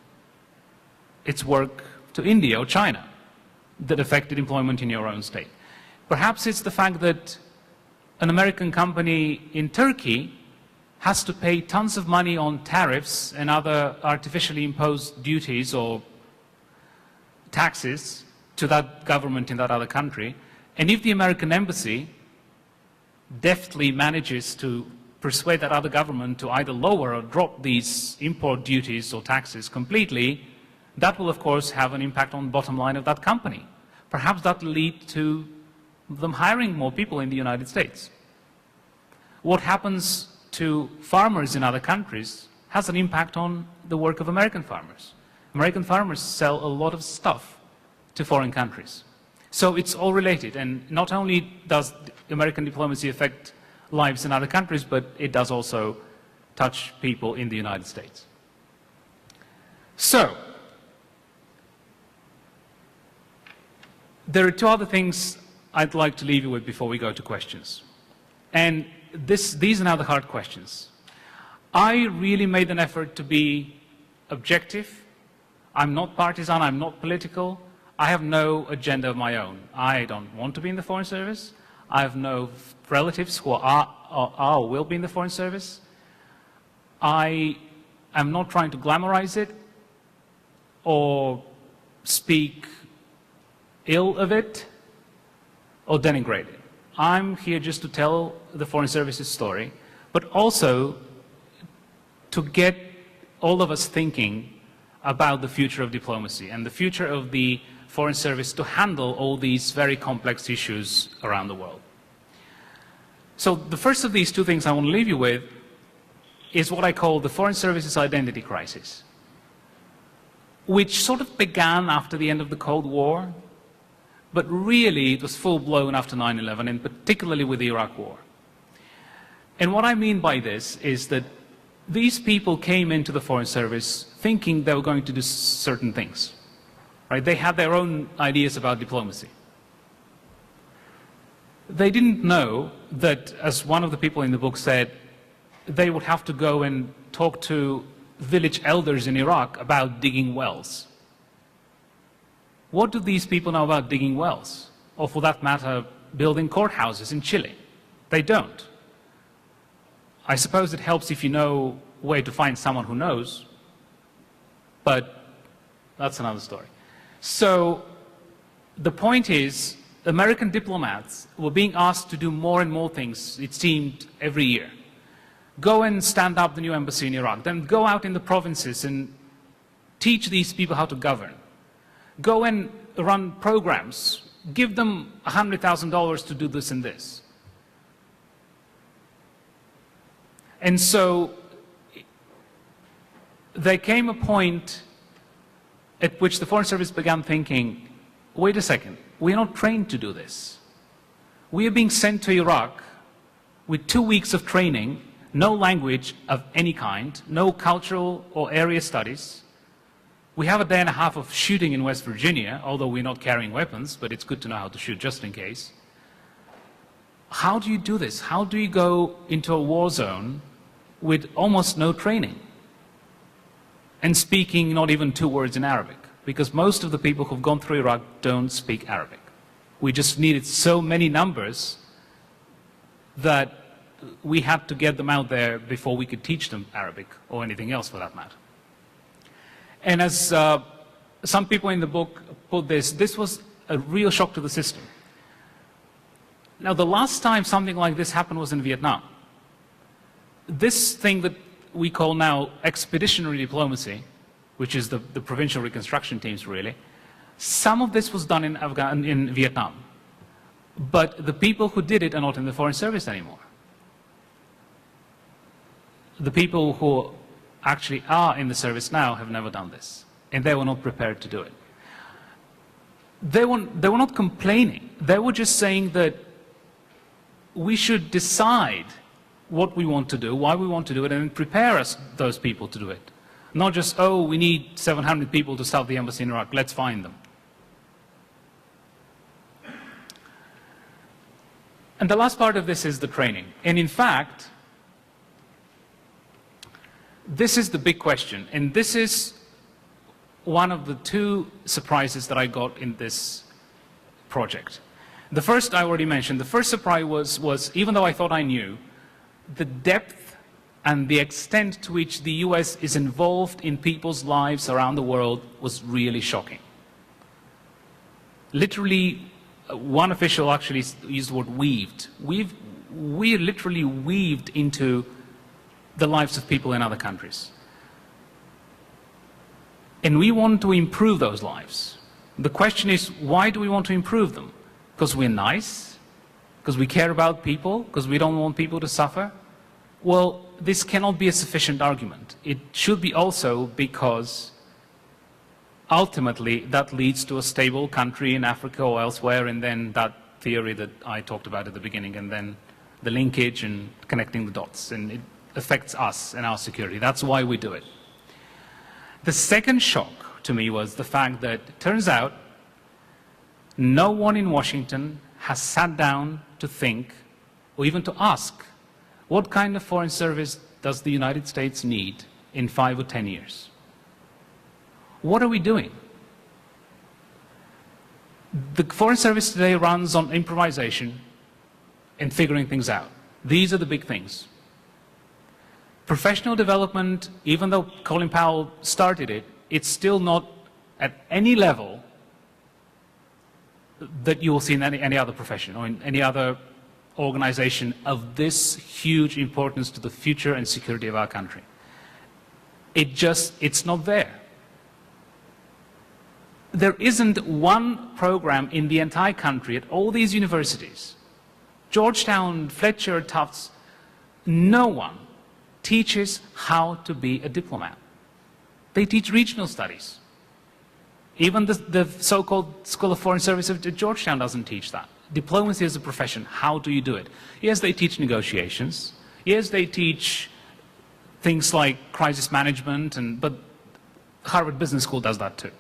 its work to India or China that affected employment in your own state. Perhaps it's the fact that an American company in Turkey has to pay tons of money on tariffs and other artificially imposed duties or taxes to that government in that other country. And if the American embassy deftly manages to persuade that other government to either lower or drop these import duties or taxes completely, that will of course have an impact on the bottom line of that company. Perhaps that will lead to them hiring more people in the United States. What happens to farmers in other countries has an impact on the work of American farmers. American farmers sell a lot of stuff to foreign countries. So it's all related, and not only does American diplomacy affect lives in other countries, but it does also touch people in the United States. So, there are two other things I'd like to leave you with before we go to questions. And these are now the hard questions. I really made an effort to be objective. I'm not partisan, I'm not political. I have no agenda of my own. I don't want to be in the Foreign Service. I have no relatives who are or will be in the Foreign Service. I am not trying to glamorize it or speak ill of it or denigrate it. I'm here just to tell the Foreign Service's story, but also to get all of us thinking about the future of diplomacy and the future of the Foreign Service to handle all these very complex issues around the world. So the first of these two things I want to leave you with is what I call the Foreign Service's identity crisis, which sort of began after the end of the Cold War, but really it was full-blown after 9/11, and particularly with the Iraq War. And what I mean by this is that these people came into the Foreign Service thinking they were going to do certain things. Right? They had their own ideas about diplomacy. They didn't know that, as one of the people in the book said, they would have to go and talk to village elders in Iraq about digging wells. What do these people know about digging wells? Or for that matter, building courthouses in Chile? They don't. I suppose it helps if you know where to find someone who knows, but that's another story. So the point is, American diplomats were being asked to do more and more things, it seemed, every year. Go and stand up the new embassy in Iraq, then go out in the provinces and teach these people how to govern. Go and run programs, give them $100,000 to do this and this. And so there came a point at which the Foreign Service began thinking, wait a second, we're not trained to do this. We are being sent to Iraq with 2 weeks of training, no language of any kind, no cultural or area studies. We have a day and a half of shooting in West Virginia, although we're not carrying weapons, but it's good to know how to shoot just in case. How do you do this? How do you go into a war zone with almost no training and speaking not even 2 words in Arabic? Because most of the people who've gone through Iraq don't speak Arabic. We just needed so many numbers that we had to get them out there before we could teach them Arabic or anything else for that matter. And as some people in the book put this was a real shock to the system. Now, the last time something like this happened was in Vietnam. This thing that we call now expeditionary diplomacy, which is the provincial reconstruction teams really, some of this was done in Vietnam. But the people who did it are not in the Foreign Service anymore. The people who actually are in the service now have never done this. and they were not prepared to do it. They were not complaining. They were just saying that we should decide what we want to do, why we want to do it, and prepare those people to do it. Not just, oh, we need 700 people to start the embassy in Iraq, let's find them. And the last part of this is the training. And in fact, this is the big question, and this is one of the two surprises that I got in this project. The first I already mentioned. The first surprise was even though I thought I knew, the depth and the extent to which the US is involved in people's lives around the world was really shocking. Literally, one official actually used the word weaved. We literally weaved into the lives of people in other countries. And we want to improve those lives. The question is, why do we want to improve them? Because we're nice? Because we care about people? Because we don't want people to suffer? Well, this cannot be a sufficient argument. It should be also because ultimately that leads to a stable country in Africa or elsewhere, and then that theory that I talked about at the beginning, and then the linkage and connecting the dots, and it affects us and our security. That's why we do it. The second shock to me was the fact that it turns out no one in Washington has sat down to think or even to ask what kind of foreign service does the United States need in 5 or 10 years? What are we doing? The foreign service today runs on improvisation and figuring things out. These are the big things. Professional development, even though Colin Powell started it, it's still not at any level that you will see in any other profession or in any other organization of this huge importance to the future and security of our country. It's not there. There isn't one program in the entire country at all these universities, Georgetown, Fletcher, Tufts, no one teaches how to be a diplomat. They teach regional studies. Even the so-called School of Foreign Service at Georgetown doesn't teach that. Diplomacy is a profession. How do you do it? Yes, they teach negotiations. Yes, they teach things like crisis management, but Harvard Business School does that too.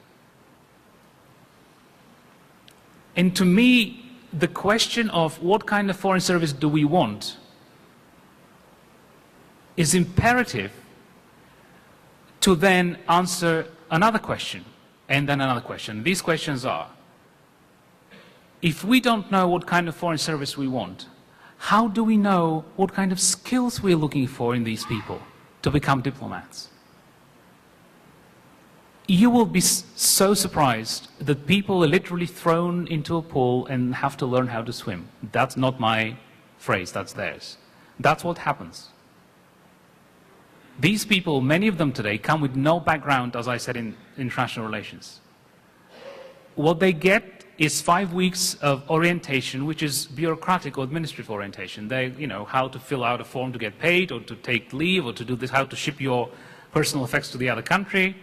And to me, the question of what kind of foreign service do we want is imperative to then answer another question, and then another question. These questions are, if we don't know what kind of foreign service we want, how do we know what kind of skills we're looking for in these people to become diplomats? You will be so surprised that people are literally thrown into a pool and have to learn how to swim. That's not my phrase, that's theirs. That's what happens. These people, many of them today, come with no background, as I said, in international relations. What they get is 5 weeks of orientation, which is bureaucratic or administrative orientation. How to fill out a form to get paid, or to take leave, or to do this, how to ship your personal effects to the other country,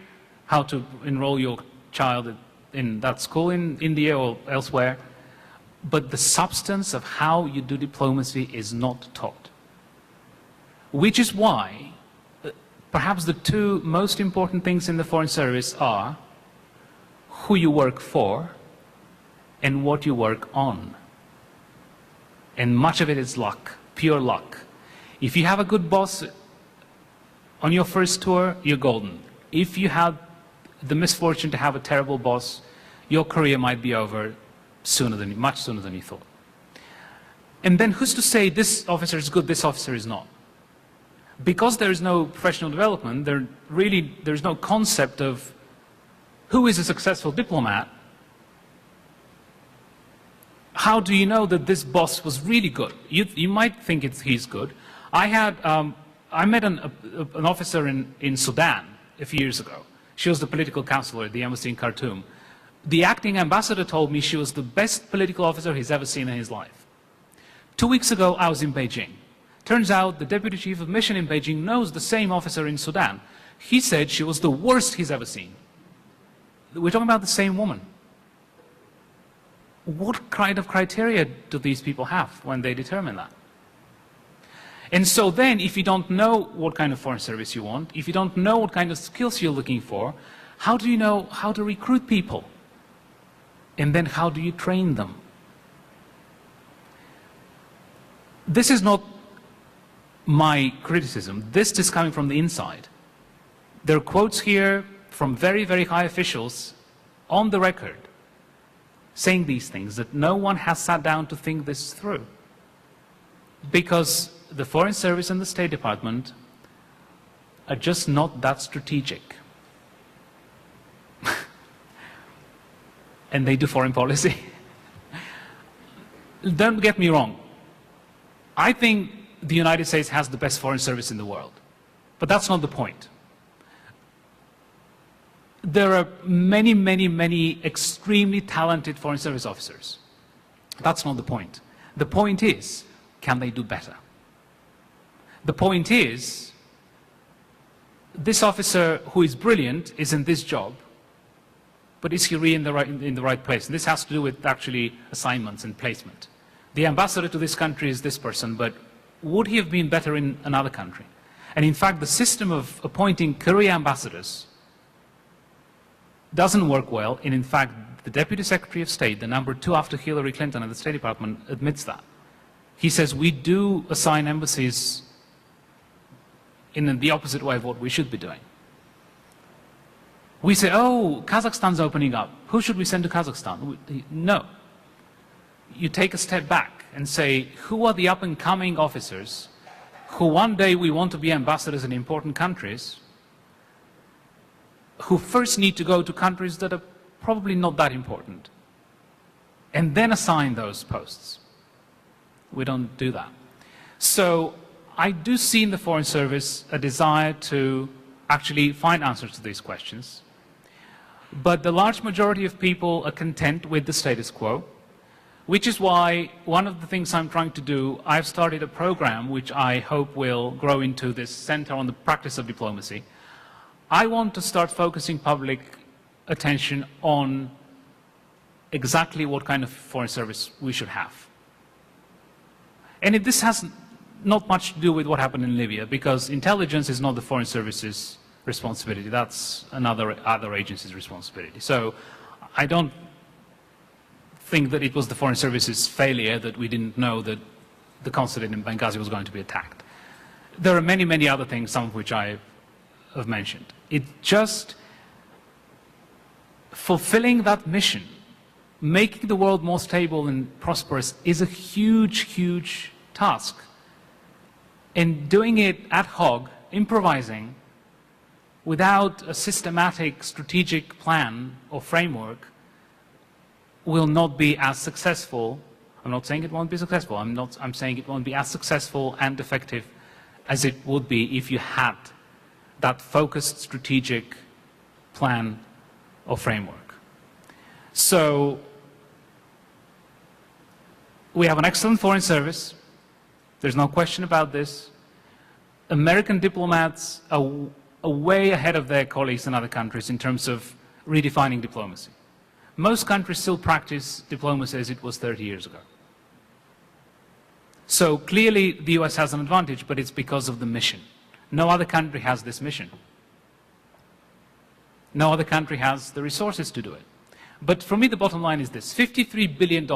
how to enroll your child in that school in India or elsewhere. But the substance of how you do diplomacy is not taught. Which is why perhaps the two most important things in the Foreign Service are who you work for and what you work on. And much of it is luck, pure luck. If you have a good boss on your first tour, you're golden. If you have the misfortune to have a terrible boss, your career might be over much sooner than you thought. And then who's to say this officer is good, this officer is not? Because there is no professional development, there's no concept of who is a successful diplomat. How do you know that this boss was really good? You might think he's good. I met an officer in Sudan a few years ago. She was the political counselor at the embassy in Khartoum. The acting ambassador told me she was the best political officer he's ever seen in his life. 2 weeks ago, I was in Beijing. Turns out the deputy chief of mission in Beijing knows the same officer in Sudan. He said she was the worst he's ever seen. we're talking about the same woman. What kind of criteria do these people have when they determine that? And so then, if you don't know what kind of foreign service you want, if you don't know what kind of skills you're looking for, how do you know how to recruit people? And then how do you train them? This is not my criticism. This is coming from the inside. There are quotes here from very, very high officials on the record saying these things, that no one has sat down to think this through. Because the Foreign Service and the State Department are just not that strategic. And they do foreign policy. Don't get me wrong. I think the United States has the best foreign service in the world. But that's not the point. There are many, many, many extremely talented foreign service officers. That's not the point. The point is, can they do better? The point is, this officer who is brilliant is in this job, but is he really in the right place? And this has to do with actually assignments and placement. The ambassador to this country is this person, but would he have been better in another country? And in fact, the system of appointing career ambassadors doesn't work well, and in fact, the Deputy Secretary of State, the number 2 after Hillary Clinton at the State Department, admits that. He says we do assign embassies in the opposite way of what we should be doing. We say, oh, Kazakhstan's opening up. Who should we send to Kazakhstan? No. You take a step back and say, who are the up-and-coming officers who one day we want to be ambassadors in important countries, who first need to go to countries that are probably not that important, and then assign those posts. We don't do that. So I do see in the Foreign Service a desire to actually find answers to these questions. But the large majority of people are content with the status quo, which is why one of the things I'm trying to do, I've started a program which I hope will grow into this Center on the Practice of Diplomacy. I want to start focusing public attention on exactly what kind of foreign service we should have. And this has not much to do with what happened in Libya, because intelligence is not the Foreign Service's responsibility. That's other agency's responsibility. So I don't think that it was the Foreign Service's failure that we didn't know that the consulate in Benghazi was going to be attacked. There are many, many other things, some of which I have mentioned. It just fulfilling that mission, making the world more stable and prosperous, is a huge, huge task. And doing it ad hoc, improvising, without a systematic strategic plan or framework, will not be as successful. I'm not saying it won't be successful. I'm saying it won't be as successful and effective as it would be if you had that focused strategic plan or framework. So we have an excellent foreign service. There's no question about this. American diplomats are way ahead of their colleagues in other countries in terms of redefining diplomacy. Most countries still practice diplomacy as it was 30 years ago. So clearly the US has an advantage, but it's because of the mission. No other country has this mission. No other country has the resources to do it. But for me, the bottom line is this: $53 billion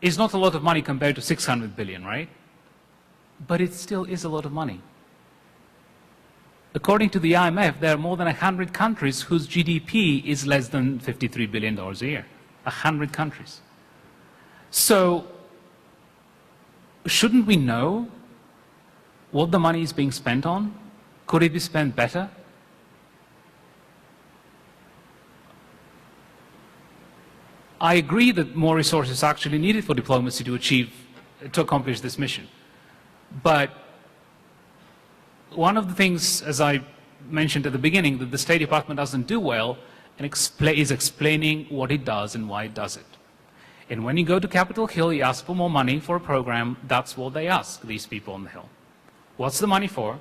is not a lot of money compared to 600 billion, right? But it still is a lot of money. According to the IMF, there are more than 100 countries whose GDP is less than $53 billion a year. 100 countries. So, shouldn't we know what the money is being spent on? Could it be spent better? I agree that more resources are actually needed for diplomacy to accomplish this mission. But one of the things, as I mentioned at the beginning, that the State Department doesn't do well is explaining what it does and why it does it. And when you go to Capitol Hill, you ask for more money for a program, that's what they ask these people on the Hill. What's the money for?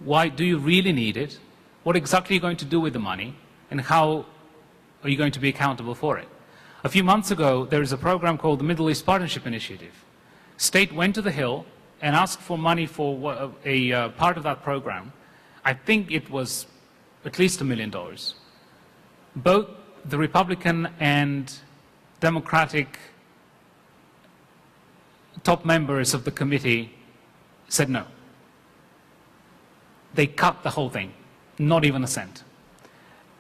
Why do you really need it? What exactly are you going to do with the money, and how are you going to be accountable for it? A few months ago, there is a program called the Middle East Partnership Initiative. State went to the Hill and asked for money for a part of that program. I think it was at least $1 million. Both the Republican and Democratic top members of the committee said no. They cut the whole thing, not even a cent.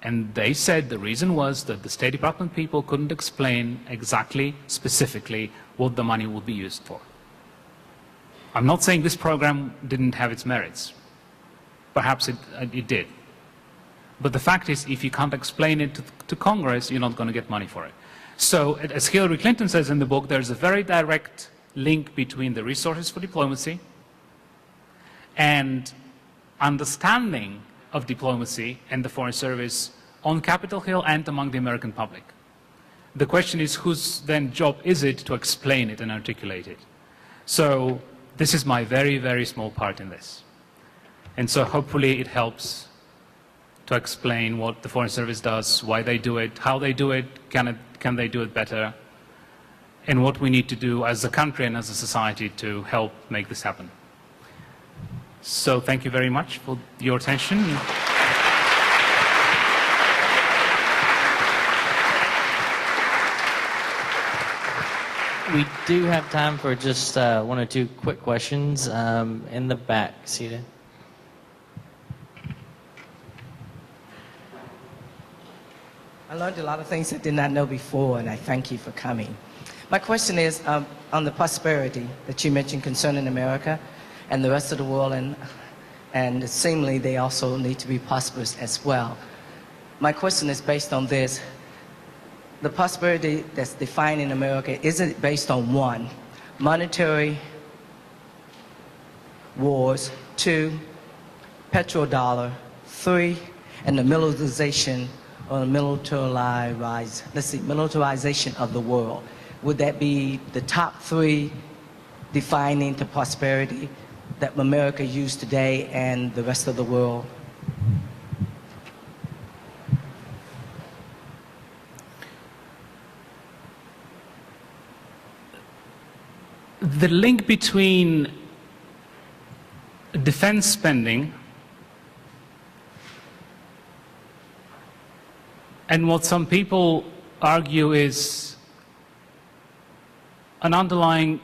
And they said the reason was that the State Department people couldn't explain exactly, specifically, what the money would be used for. I'm not saying this program didn't have its merits. Perhaps it did. But the fact is, if you can't explain it to Congress, you're not going to get money for it. So, as Hillary Clinton says in the book, there's a very direct link between the resources for diplomacy and understanding of diplomacy and the Foreign Service on Capitol Hill and among the American public. The question is, whose then job is it to explain it and articulate it? So this is my very, very small part in this. And so hopefully it helps to explain what the Foreign Service does, why they do it, how they do it, can they do it better, and what we need to do as a country and as a society to help make this happen. So thank you very much for your attention. We do have time for just one or two quick questions. In the back, seated. I learned a lot of things I did not know before, and I thank you for coming. My question is on the prosperity that you mentioned concerning America and the rest of the world, and seemingly they also need to be prosperous as well. My question is based on this. The prosperity that's defined in America, is it based on one, monetary wars, two, petrodollar, three, and the militarization or the militarization of the world? Would that be the top three defining the prosperity that America used today and the rest of the world? The link between defense spending and what some people argue is an underlying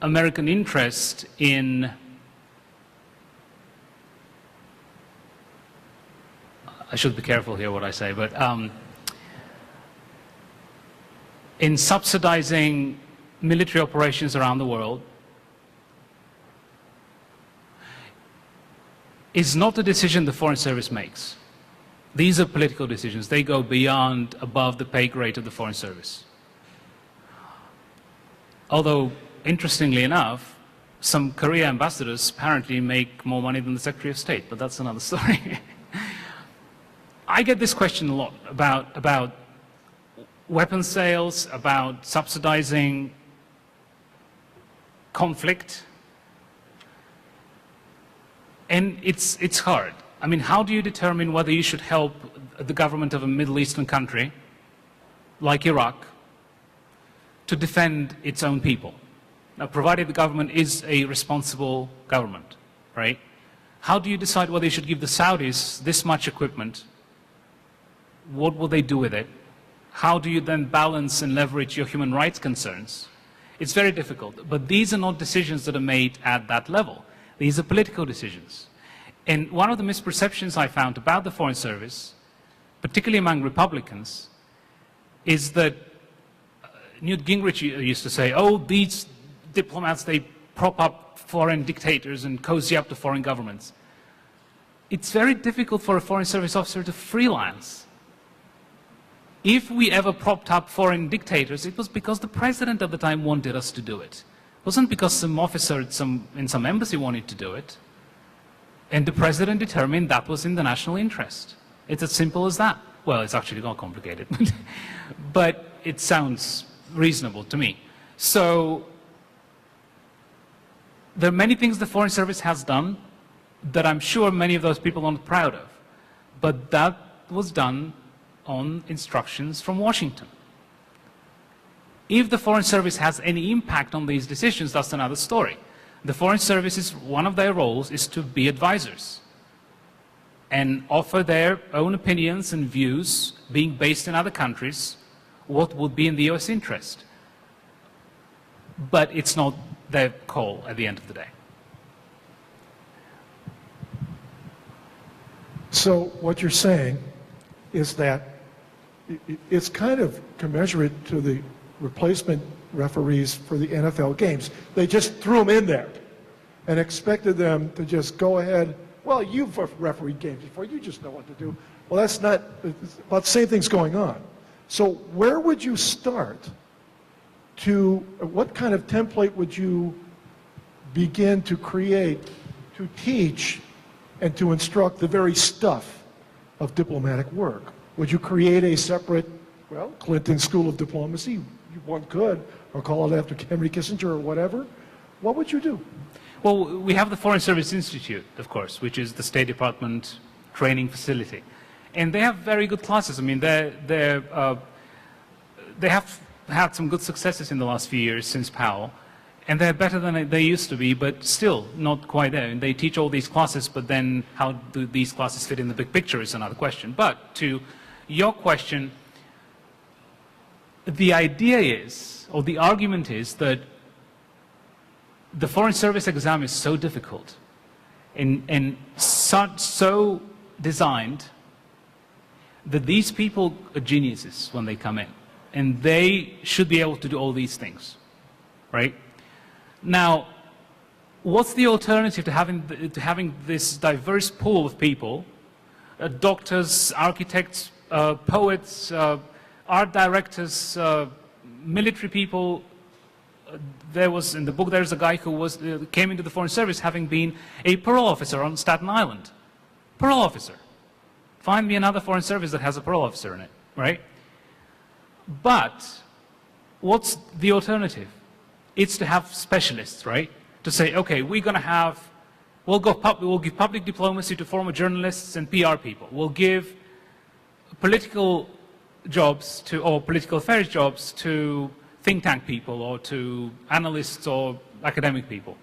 American interest in, I should be careful here what I say, but in subsidizing military operations around the world is not a decision the Foreign Service makes. These are political decisions. They go beyond, above the pay grade of the Foreign Service. Although, interestingly enough, some Korea ambassadors apparently make more money than the Secretary of State, but that's another story. I get this question a lot about weapons sales, about subsidizing conflict. And it's hard. I mean, how do you determine whether you should help the government of a Middle Eastern country, like Iraq, to defend its own people? Now, provided the government is a responsible government, right? How do you decide whether you should give the Saudis this much equipment? What will they do with it? How do you then balance and leverage your human rights concerns? It's very difficult, but these are not decisions that are made at that level. These are political decisions. And one of the misperceptions I found about the Foreign Service, particularly among Republicans, is that Newt Gingrich used to say, oh, these diplomats, they prop up foreign dictators and cozy up to foreign governments. It's very difficult for a Foreign Service officer to freelance. If we ever propped up foreign dictators, it was because the president at the time wanted us to do it. It wasn't because some officer in some embassy wanted to do it. And the president determined that was in the national interest. It's as simple as that. Well, it's actually not complicated, but it sounds reasonable to me. So there are many things the Foreign Service has done that I'm sure many of those people aren't proud of. But that was done on instructions from Washington. If the Foreign Service has any impact on these decisions, that's another story. The Foreign Service, one of their roles is to be advisors and offer their own opinions and views, being based in other countries, what would be in the US interest. But it's not their call at the end of the day. So what you're saying is that it's kind of commensurate to the replacement referees for the NFL games. They just threw them in there and expected them to just go ahead. Well, you've refereed games before. You just know what to do. Well, that's not, about the same thing's going on. So where would you start to, what kind of template would you begin to create to teach and to instruct the very stuff of diplomatic work? Would you create a separate, well, Clinton School of Diplomacy? One could, or call it after Henry Kissinger or whatever. What would you do? Well, we have the Foreign Service Institute, of course, which is the State Department training facility. And they have very good classes. I mean, they have had some good successes in the last few years since Powell. And they're better than they used to be, but still not quite there. And they teach all these classes, but then how do these classes fit in the big picture is another question. But to your question, the idea is, or the argument is, that the Foreign Service exam is so difficult and so designed that these people are geniuses when they come in. And they should be able to do all these things, right? Now, what's the alternative to having this diverse pool of people, doctors, architects, poets, art directors, military people? There was, in the book, there's a guy who came into the Foreign Service having been a parole officer on Staten Island. Parole officer. Find me another Foreign Service that has a parole officer in it, right? But what's the alternative? It's to have specialists, right? To say, okay, we're going to have, we'll give public diplomacy to former journalists and PR people. We'll give political jobs to, or political affairs jobs to think tank people or to analysts or academic people.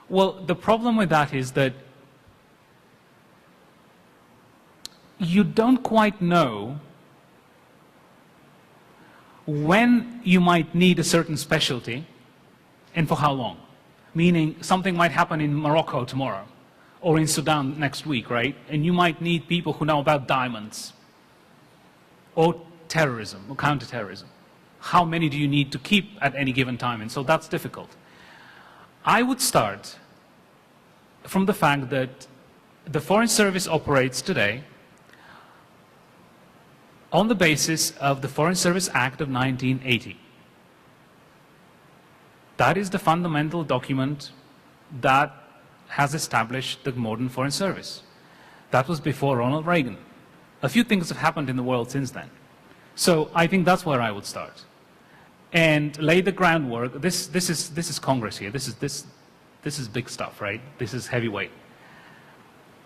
Well, the problem with that is that you don't quite know when you might need a certain specialty and for how long. Meaning something might happen in Morocco tomorrow or in Sudan next week, right? And you might need people who know about diamonds or terrorism or counterterrorism. How many do you need to keep at any given time? And so that's difficult. I would start from the fact that the Foreign Service operates today on the basis of the Foreign Service Act of 1980. That is the fundamental document that has established the modern Foreign Service. That was before Ronald Reagan. A few things have happened in the world since then. So I think that's where I would start. And lay the groundwork. This is Congress here. This is big stuff, right? This is heavyweight.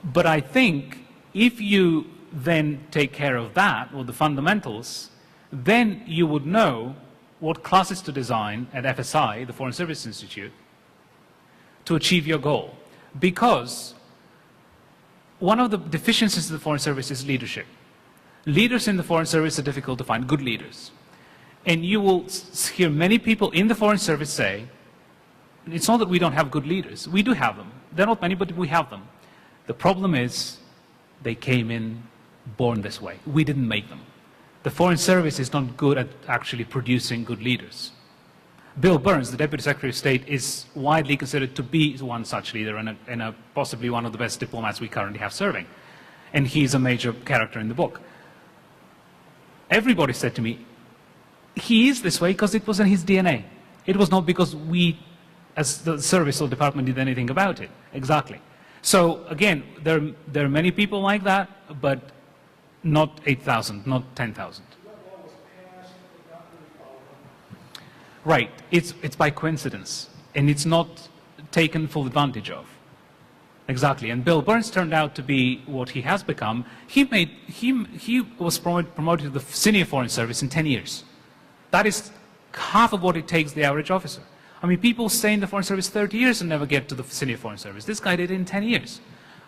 But I think if you then take care of that, or the fundamentals, then you would know what classes to design at FSI, the Foreign Service Institute, to achieve your goal. Because one of the deficiencies of the Foreign Service is leadership. Leaders in the Foreign Service are difficult to find, good leaders. And you will hear many people in the Foreign Service say, it's not that we don't have good leaders. We do have them. They're not many, but we have them. The problem is they came in born this way. We didn't make them. The Foreign Service is not good at actually producing good leaders. Bill Burns, the Deputy Secretary of State, is widely considered to be one such leader and possibly one of the best diplomats we currently have serving. And he's a major character in the book. Everybody said to me, he is this way because it was in his DNA. It was not because we, as the service or department, did anything about it. Exactly. So again, there are many people like that, but not 8,000, not 10,000. Right. It's by coincidence, and it's not taken full advantage of. Exactly. And Bill Burns turned out to be what he has become. He was promoted to the senior foreign service in 10 years. That is half of what it takes the average officer. I mean, people stay in the foreign service 30 years and never get to the senior foreign service. This guy did it in 10 years.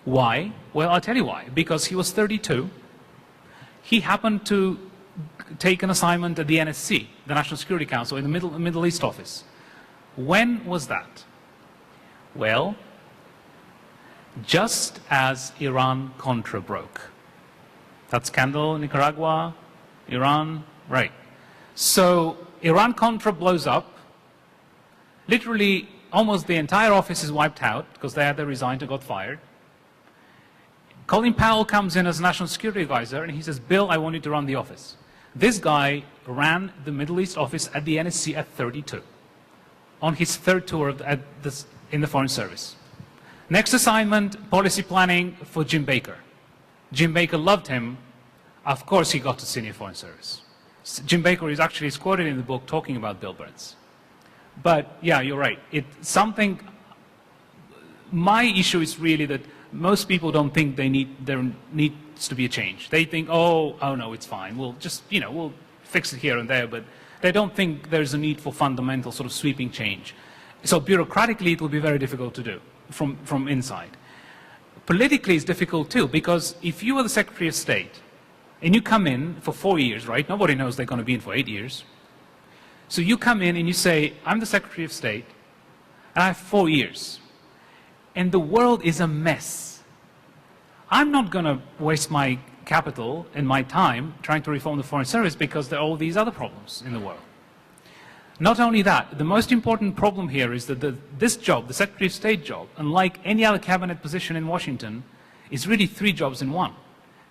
Why? Well, I'll tell you why. Because he was 32. He happened to take an assignment at the NSC, the National Security Council, in the Middle East office. When was that? Well, just as Iran-Contra broke. That scandal in Nicaragua, Iran, right. So Iran-Contra blows up. Literally, almost the entire office is wiped out because they had to resign and got fired. Colin Powell comes in as National Security Advisor and he says, Bill, I want you to run the office. This guy ran the Middle East office at the NSC at 32, on his third tour in the Foreign Service. Next assignment, policy planning for Jim Baker. Jim Baker loved him. Of course, he got to senior Foreign Service. Jim Baker is actually quoted in the book talking about Bill Burns. But yeah, you're right. My issue is really that most people don't think there needs to be a change. They think, oh no, it's fine. We'll just, we'll fix it here and there. But they don't think there's a need for fundamental sort of sweeping change. So bureaucratically, it will be very difficult to do from inside. Politically, it's difficult too, because if you are the Secretary of State and you come in for 4 years, right? Nobody knows they're going to be in for 8 years. So you come in and you say, I'm the Secretary of State, and I have 4 years, and the world is a mess. I'm not going to waste my capital and my time trying to reform the Foreign Service because there are all these other problems in the world. Not only that, the most important problem here is that this job, the Secretary of State job, unlike any other cabinet position in Washington, is really 3 jobs in one.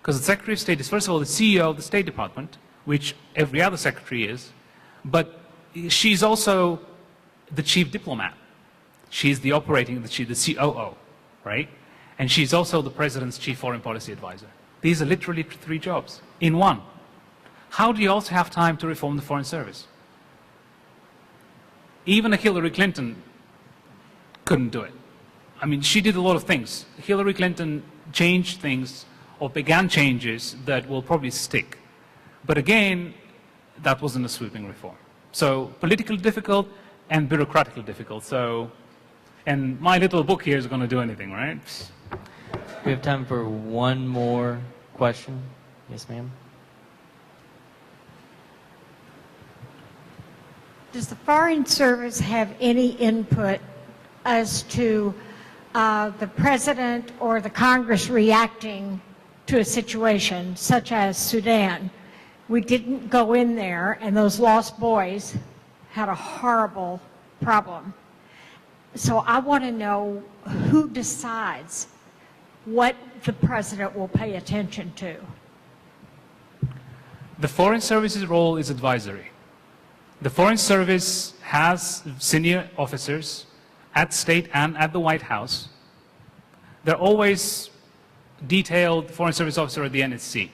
Because the Secretary of State is, first of all, the CEO of the State Department, which every other secretary is, but she's also the chief diplomat. She's the the COO, right? And she's also the President's chief foreign policy advisor. These are literally 3 jobs in one. How do you also have time to reform the Foreign Service? Even a Hillary Clinton couldn't do it. I mean, she did a lot of things. Hillary Clinton changed things or began changes that will probably stick. But again, that wasn't a sweeping reform. So politically difficult and bureaucratically difficult. So, and my little book here is going to do anything, right? We have time for one more question. Yes, ma'am. Does the Foreign Service have any input as to the President or the Congress reacting to a situation such as Sudan? We didn't go in there, and those lost boys had a horrible problem. So I want to know who decides what the President will pay attention to. The Foreign Service's role is advisory. The Foreign Service has senior officers at State and at the White House. They're always detailed Foreign Service officer at the NSC.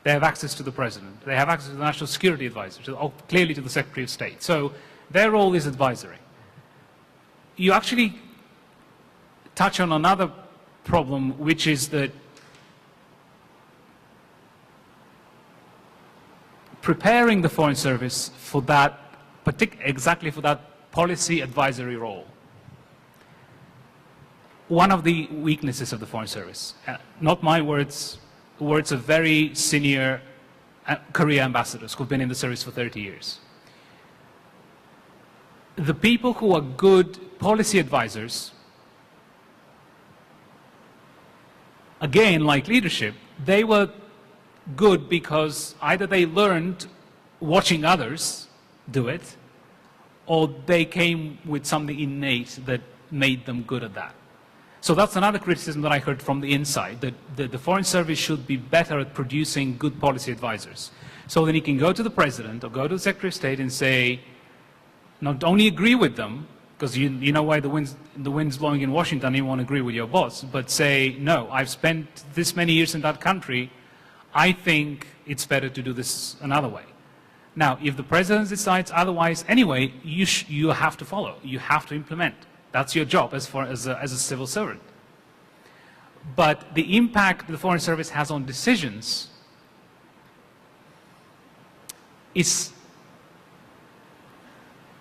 They have access to the President. They have access to the National Security Advisor, clearly to the Secretary of State. So their role is advisory. You actually touch on another problem, which is that preparing the Foreign Service for that, exactly for that policy advisory role. One of the weaknesses of the Foreign Service, not my words, words of very senior career ambassadors who've been in the service for 30 years. The people who are good policy advisors, again, like leadership, they were good because either they learned watching others do it, or they came with something innate that made them good at that. So that's another criticism that I heard from the inside, that the Foreign Service should be better at producing good policy advisors. So then you can go to the President or go to the Secretary of State and say, not only agree with them, because you know why the wind's blowing in Washington, you won't agree with your boss, but say, no, I've spent this many years in that country, I think it's better to do this another way. Now, if the President decides otherwise anyway, you have to follow. You have to implement. That's your job as a civil servant. But the impact the Foreign Service has on decisions is,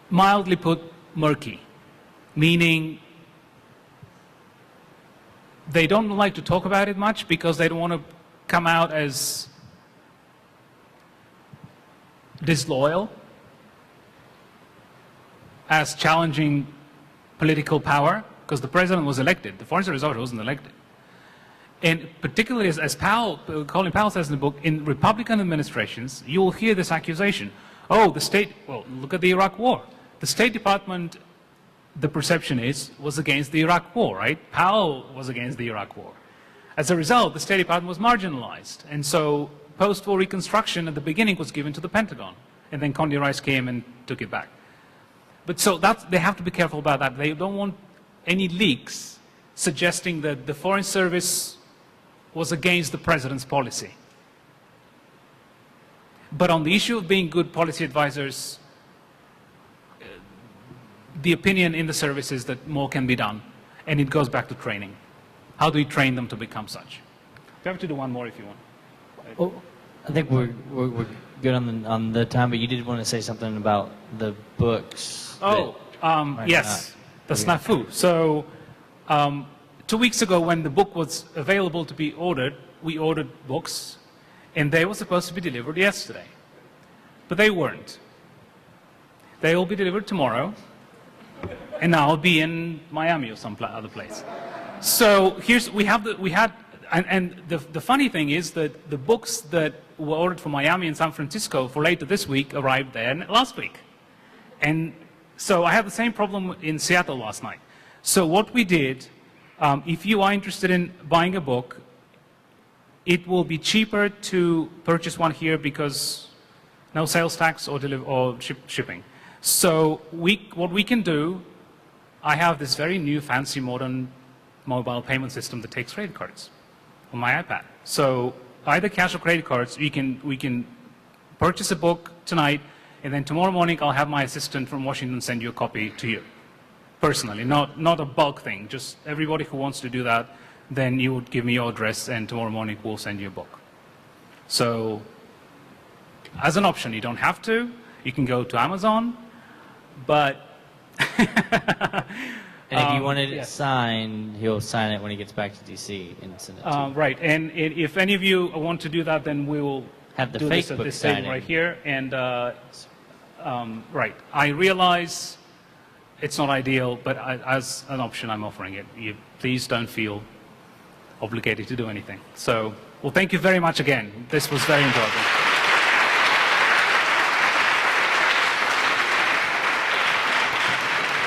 mildly put, murky, meaning they don't like to talk about it much because they don't want to come out as disloyal, as challenging political power, because the president was elected. The Foreign Service officer wasn't elected. And particularly, as Colin Powell says in the book, in Republican administrations, you will hear this accusation. Oh, well, look at the Iraq War. The State Department, the perception was against the Iraq War, right? Powell was against the Iraq War. As a result, the State Department was marginalized. And so post-war reconstruction at the beginning was given to the Pentagon. And then Condoleezza Rice came and took it back. But so they have to be careful about that. They don't want any leaks suggesting that the Foreign Service was against the president's policy. But on the issue of being good policy advisors, the opinion in the service is that more can be done, and it goes back to training. How do we train them to become such? You have to do one more if you want. Oh, I think we're good on the time, but you did want to say something about the books. Oh, yes, the snafu. So 2 weeks ago, when the book was available to be ordered, we ordered books, and they were supposed to be delivered yesterday. But they weren't. They will be delivered tomorrow, and I'll be in Miami or some other place. So the funny thing is that the books that were ordered from Miami and San Francisco for later this week arrived there last week. And so I had the same problem in Seattle last night. So what we did, if you are interested in buying a book, it will be cheaper to purchase one here because no sales tax or shipping. So what we can do, I have this very new fancy modern mobile payment system that takes credit cards on my iPad. So either cash or credit cards, we can purchase a book tonight, and then tomorrow morning I'll have my assistant from Washington send you a copy to you, personally, not a bulk thing, just everybody who wants to do that, then you would give me your address and tomorrow morning we'll send you a book. So as an option, you don't have to, you can go to Amazon, but And if you wanted it signed, he'll sign it when he gets back to D.C. and send it to you. right, and if any of you want to do that, then we will Have the do fake this at book this table signing. right here. And right, I realize it's not ideal, but as an option, I'm offering it. Please don't feel obligated to do anything. So, well, thank you very much again. This was very enjoyable.